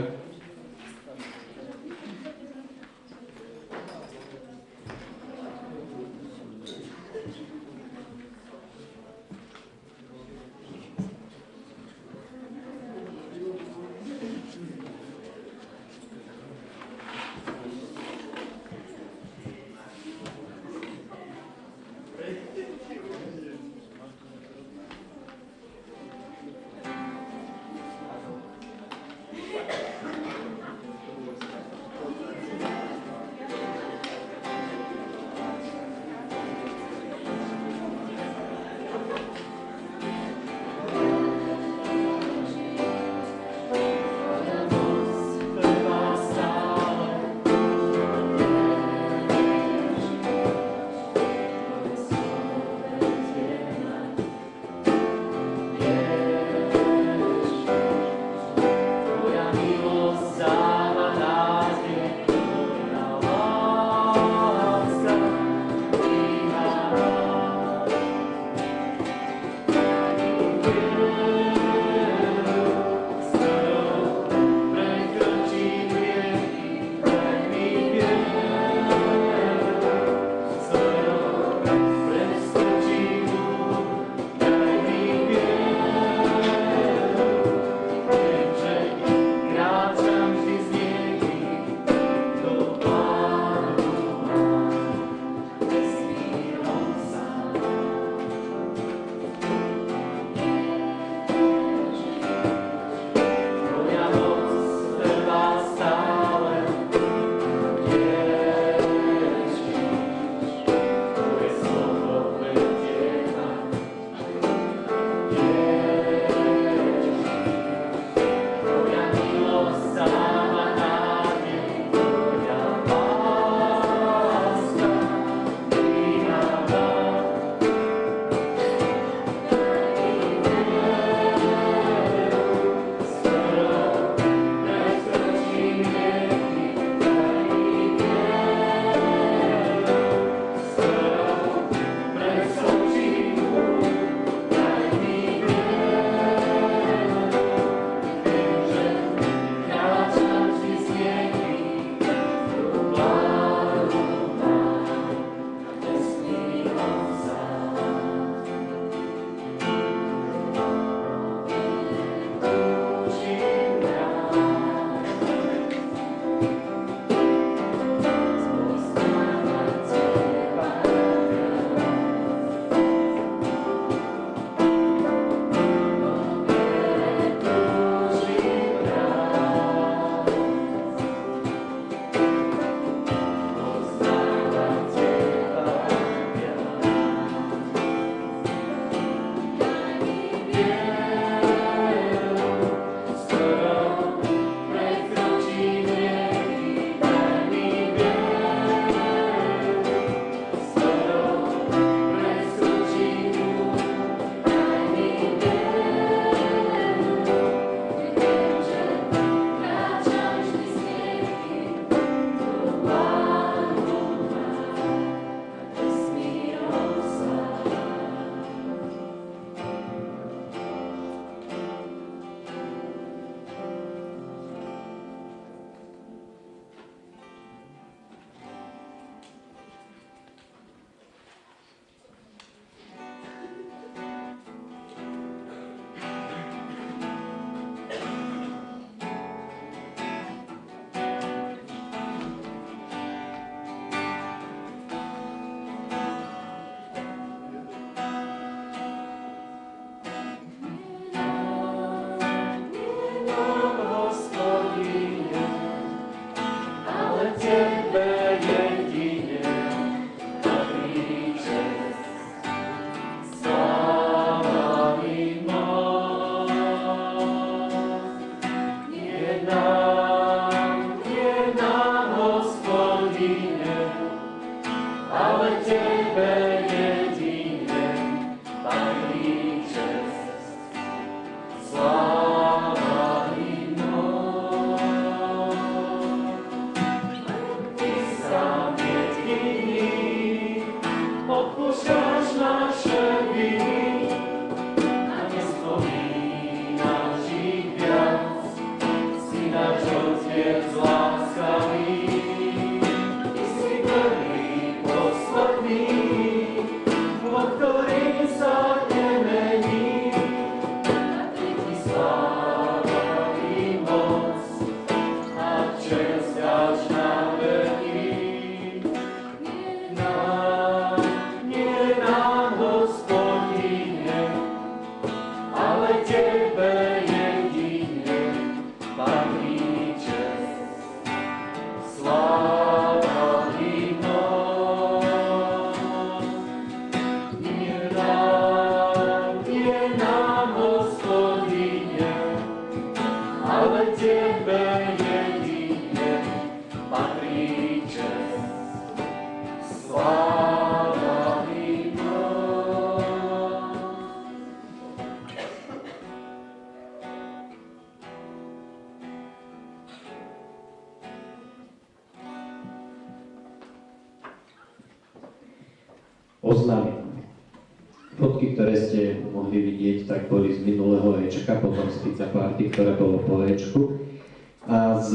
Oznámy. Fotky, ktoré ste mohli vidieť, tak boli z minulého Ečka, potom z pizza party, ktoré bolo po Ečku, a z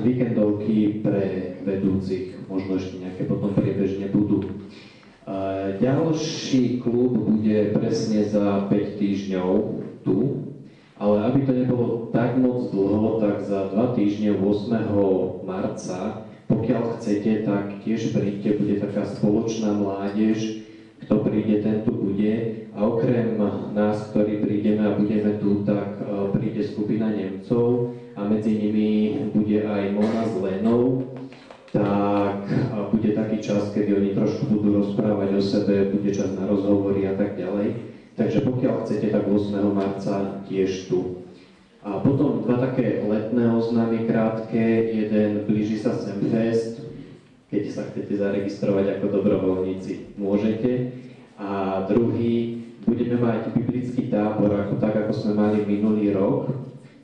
víkendovky pre vedúcich, možno ešte nejaké potom priebežne budú. Ďalší klub bude presne za 5 týždňov tu, ale aby to nebolo tak moc dlho, tak za 2 týždne 8. marca, pokiaľ chcete, tak tiež príďte, bude taká spoločná mládež, kto príde, ten tu bude. A okrem nás, ktorí prídeme a budeme tu, tak príde skupina Nemcov a medzi nimi bude aj Mona s Lenou. Tak bude taký čas, kedy oni trošku budú rozprávať o sebe, bude čas na rozhovory a tak ďalej. Takže pokiaľ chcete, tak 8. marca tiež tu. A potom 2 také letné oznámy krátke. Jeden, blíži sa Semfest. Keď sa chcete zaregistrovať ako dobrovoľníci, môžete. A druhý, budeme mať biblický tábor, ako sme mali minulý rok.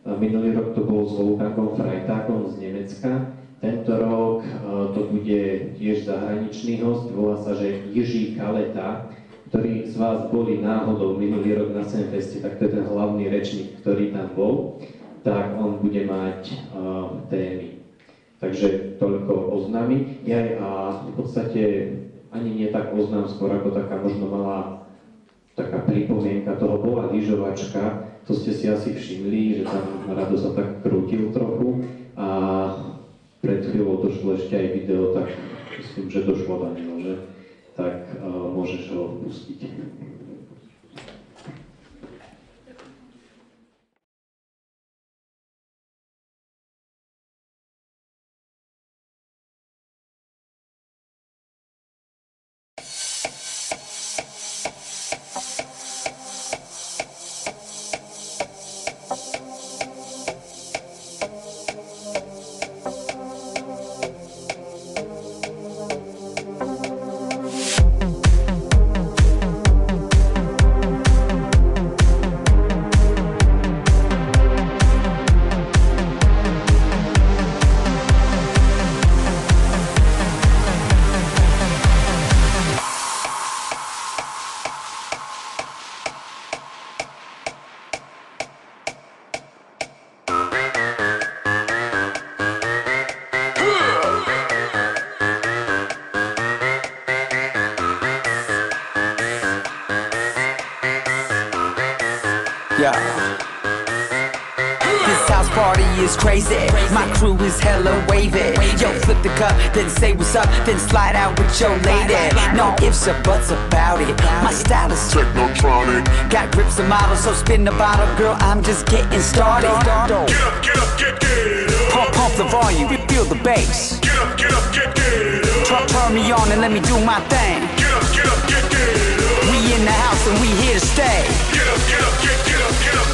Minulý rok to bol s Wolfgangom Freitagom z Nemecka. Tento rok to bude tiež zahraničný host, volá sa, že Jiří Kaleta, ktorí z vás boli náhodou minulý rok na Semfeste, tak to je ten hlavný rečník, ktorý tam bol, tak on bude mať témy. Takže toľko oznámy. A v podstate ani nie tak oznám, skôr ako taká možno malá taká pripomienka, toho bola lyžovačka, to ste si asi všimli, že tam Rado sa tak krútil trochu a pred chvíľou došlo ešte aj video, tak myslím, že došlo na ňo, že? Tak môžeš ho pustiť. Yeah. This house party is crazy. My crew is hella wavy. Yo, flip the cup, then say what's up, then slide out with your lady. No ifs or buts about it. My style is technotronic. Got grips and models, so spin the bottle, girl. I'm just getting started. Get up, get up. Pump the volume, feel the bass. Get up, get up. Turn me on and let me do my thing. Get up, get up. We in the house and we here to stay. Get up, get up, get up, get up, get up.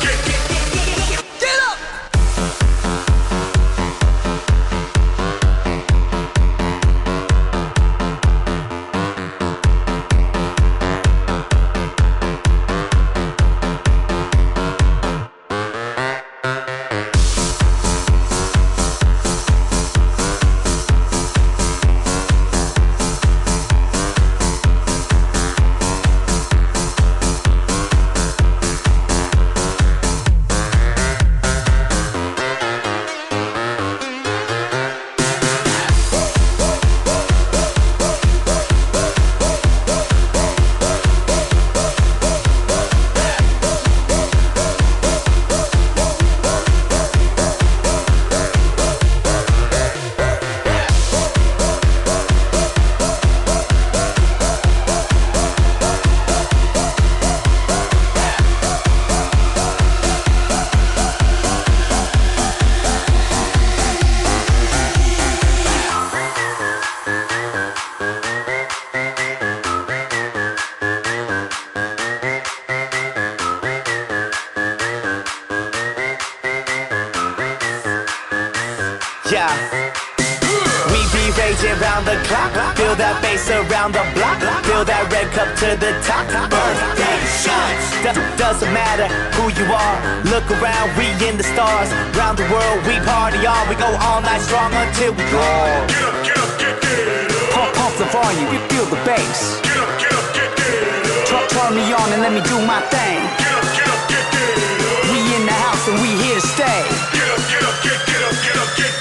We be raging round the clock. Feel that bass around the block. Feel that red cup to the top. Birthday shots. Doesn't matter who you are. Look around, we in the stars. Round the world, we party on. We go all night strong until we go. Get up, get up. Pump the volume, we feel the bass. Get up, get up. Turn me on and let me do my thing. Get up, get up. We in the house and we here to stay. Get up, get up, get up, get up, get up.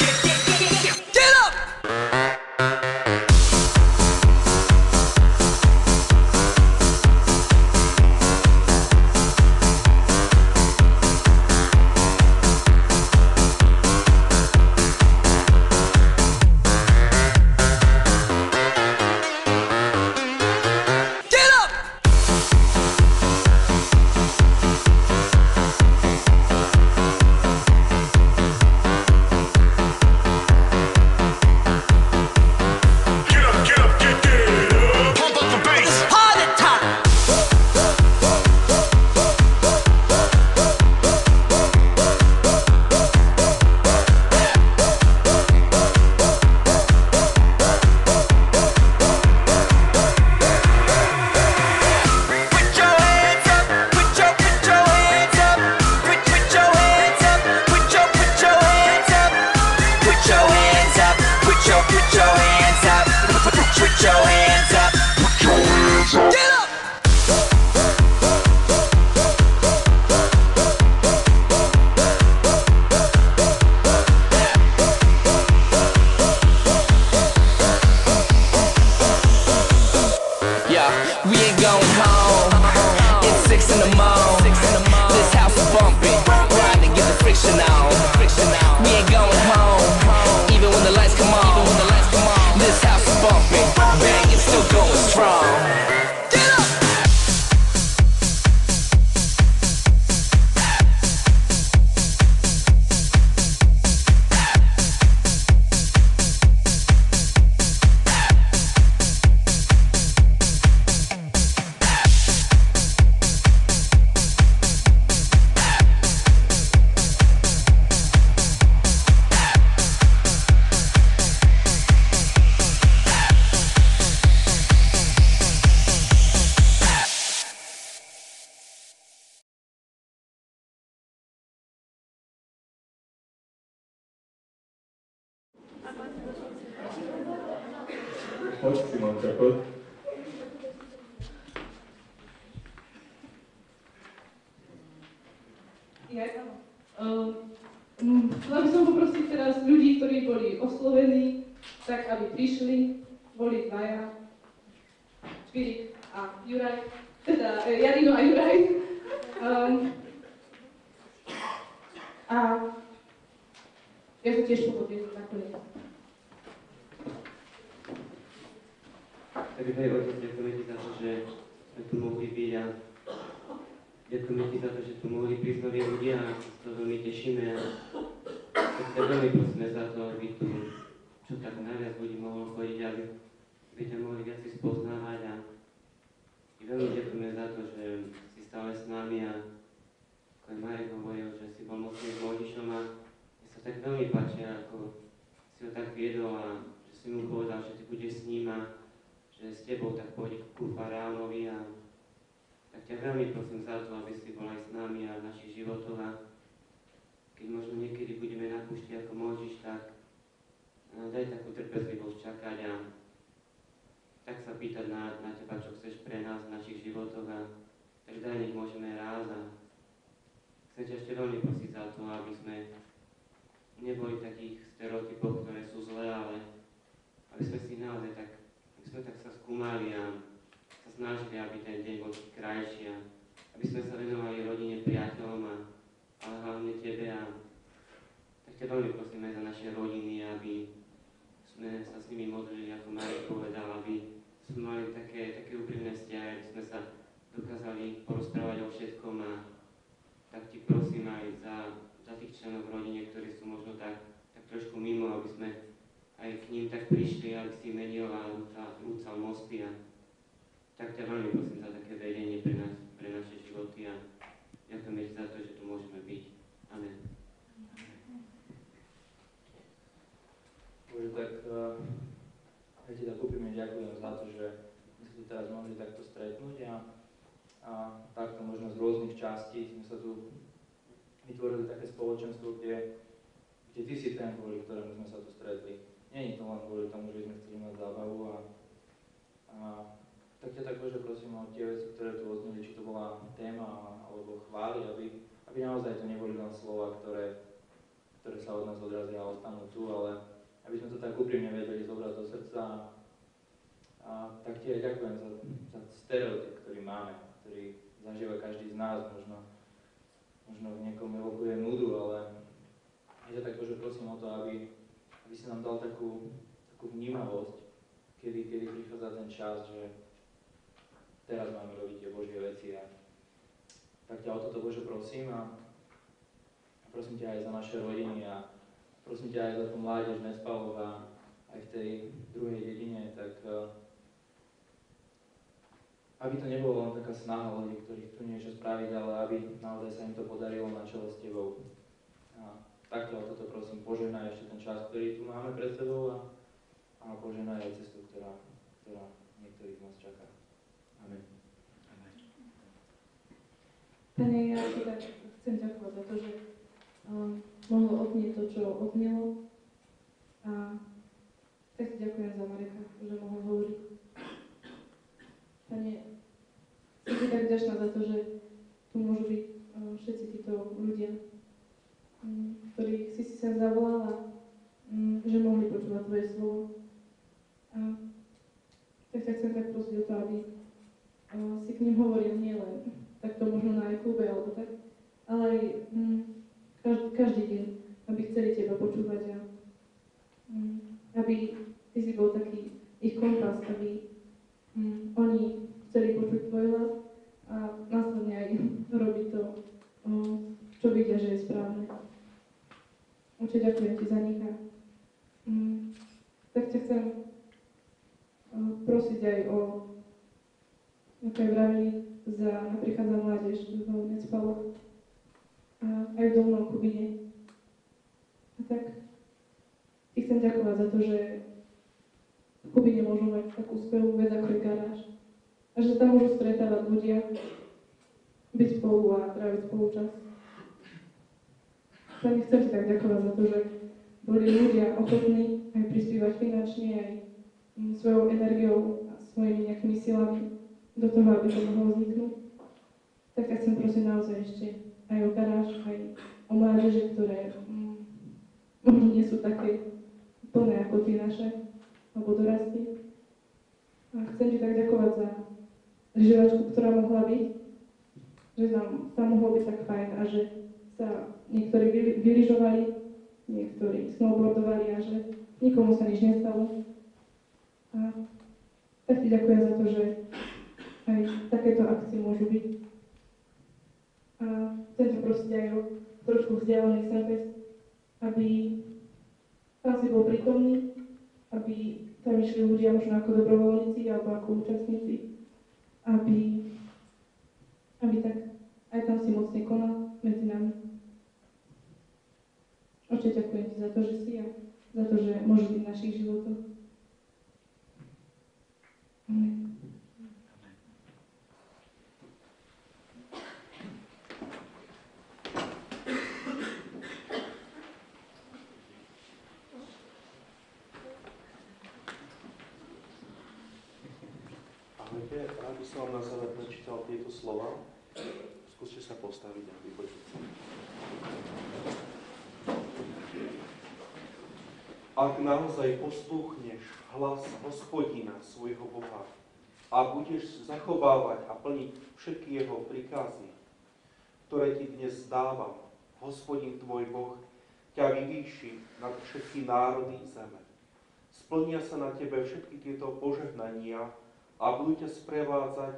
Poď, Simonka, poď. Chcela by som poprosiť teraz ľudí, ktorí boli oslovení, tak aby prišli, boli dvaja, Špirik a Juraj, teda Jarino a Juraj. to tiež pohodlí nakoniec. Tak hej, Otec, ďakujeme ti za to, že sme tu mohli byť a ďakujeme ti za to, že tu mohli prísť noví ľudia a sa z toho veľmi tešíme a tak ťa veľmi prosíme za to, aby tu čo tak najviac ľudí mohlo chodiť, aby ťa mohli viac spoznávať a veľmi ďakujeme za to, že si stále s nami a ako aj Marek hovoril, že si bol mocný s Mojžišom a mne sa tak veľmi páči, ako si ho tak viedol a že si mu povedal, že ty budeš s ním a že s tebou tak pôjde ku faraónovi a tak ťa veľmi prosím za to, aby si bol aj s nami a v našich životoch a keď možno niekedy budeme na púšti ako Mojžiš, tak daj takú trpezlivosť čakať a tak sa pýtať na teba, čo chceš pre nás v našich životoch a tak daj, nech môžeme ráz a chcem ťa ešte veľmi prosiť za to, aby sme neboli v takých stereotypoch, ktoré sú zlé, ale aby sme si naozaj tak sa skúmali a sa snažili, aby ten deň bol krajší a aby sme sa venovali rodine, priateľom ale hlavne tebe a tak ťa veľmi prosíme za naše rodiny, aby sme sa s nimi modlili, ako Marek povedal, aby sme mali také úprimné vzťahy, aby sme sa dokázali porozprávať o všetkom a tak ti prosím aj za tých členov v rodine, ktorí sú možno tak trošku mimo, aby sme aj k ním tak prišli, aby si menil a rúcal mosty a tak ťa veľmi prosím za také vedenie pre naše životy a ďakujeme ti za to, že tu môžeme byť. Amen. Bože, tak ja ti tak úprimne ďakujem za to, že sme sa tu teraz mohli takto stretnúť a takto možno z rôznych častí sme sa tu vytvorili také spoločenstvo, kde ty si ten, kvôli ktorému sme sa tu stretli. Nie je to len kvôli tomu, že sme chceli mať zábavu a tak ťa tak Bože prosím o tie veci, ktoré tu odzneli, či to bola téma alebo chvály, aby naozaj to neboli len slova, ktoré sa od nás odrazia a ostanú tu, ale aby sme to tak úprimne vedeli zobrať do srdca a tak ti aj ďakujem za stereotyp, ktorý máme, ktorý zažíva každý z nás, možno v niekom evokuje nudu, ale ja ťa tak Bože prosím o to, aby si nám dal takú vnímavosť, kedy prichádza ten čas, že teraz máme robiť tie Božie veci a tak ťa o toto Bože prosím a prosím ťa aj za naše rodiny a prosím ťa aj za tú mládež Nespalov a aj v tej druhej dedine, tak aby to nebolo len taká snaha ľudí, ktorí chcú niečo spraviť, ale aby naozaj sa im to podarilo na čele s tebou. Tak ťa o toto prosím, požehnaj ešte ten čas, ktorý tu máme pred sebou a požehnaj aj cestu, ktorá niektorých z nás čaká. Amen. Pane, ja ti tak chcem ďakovať za to, že mohlo odnieť to, čo odnelo a tak ti ďakujem za Mareka, že mohol hovoriť. Pane, som ti tak vďačná za to, že tu môžu byť všetci títo ľudia, ktorých si sem zavolala, že mohli počúvať tvoje slovo. A tak ťa chcem tak prosiť o to, aby si k ním hovoril nielen takto možno na klube alebo tak, ale aj každý deň, aby chceli teba počúvať a aby ty si bol taký ich kompas, aby oni chceli počuť tvoj hlas a následne aj robiť to, čo vidia, že je správne. Oče, ďakujem ti za nich a tak ťa chcem prosiť aj o, ako aj vravili, napríklad za mládež v Nespaloch a aj v Dolnom Kubine. A tak ti chcem ďakovať za to, že v Kubine môžu mať takú skvelú vec, ako je garáž. A že tam môžu stretávať ľudia, byť spolu a tráviť spolu čas. Chcem ti tak ďakovať za to, že boli ľudia ochotní aj prispievať finančne, aj svojou energiou a svojimi nejakými silami do toho, aby to mohlo vzniknúť. Tak ja chcem prosiť naozaj ešte aj o garáž, aj o mládeže, ktoré možno nie sú také plné ako tie naše, alebo dorastie. A chcem ti tak ďakovať za lyžovačku, ktorá mohla byť, že nám tam mohlo byť tak fajn a že sa niektorí vylyžovali niektorí snowboardovali a že nikomu sa nič nestalo. A tak ti ďakujem za to, že aj takéto akcie môžu byť. A tento proste aj trošku vzdialený Semfest, aby tam si bol prítomný, aby tam išli ľudia možno ako dobrovoľníci alebo ako účastníci, aby tak aj tam si mocne konal medzi nami. Oče, ďakujem ti za to, že si a za to, že môžu byť v našich životoch. Amen. Rád by som vám na záver prečítal tieto slova. Skúste sa postaviť a vypočuť sa. Ak naozaj poslúchneš hlas Hospodina, svojho Boha, a budeš zachovávať a plniť všetky jeho príkazy, ktoré ti dnes dávam, Hospodin tvoj Boh ťa vyvýši nad všetky národy zeme. Splnia sa na tebe všetky tieto požehnania a budú ťa sprevádzať,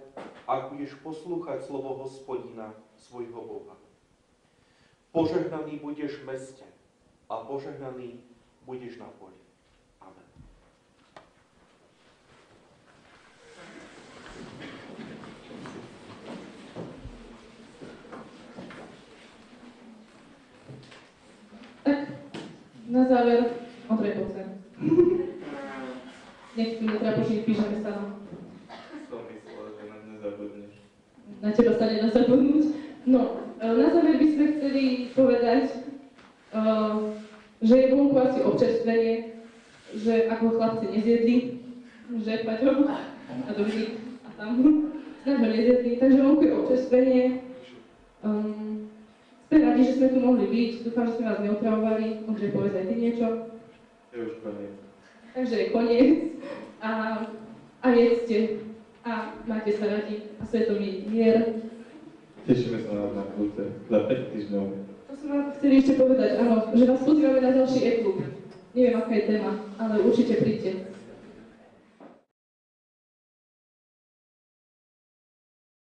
ak budeš poslúchať slovo Hospodina, svojho Boha. Požehnaný budeš v meste a požehnaný budeš na poli. Amen. Tak, na záver, Ondrej, poď sem. Nech tu netrapočný pížame sa. Som myslel, že na mňa zabudneš. Na teba sa nedá zabudnúť. No, na záver by sme chceli povedať, že je vonku asi občerstvenie, že ako chlapci nezjedli, že Paťo a Dominik a tam snáď ho nezjedli, takže vonku je občerstvenie. Sme radi, že sme tu mohli byť, dúfam, že sme vás neotravovali, Ondrej, povedz aj ty niečo. Je už koniec. Takže je koniec a jedzte a majte sa radi a svetomý mier. Tešíme sa na vás na budúce, za 5 týždňov. To som vám chceli ešte povedať, áno, že vás pozývame na ďalší e-klub. Neviem, aká je téma, ale určite príďte.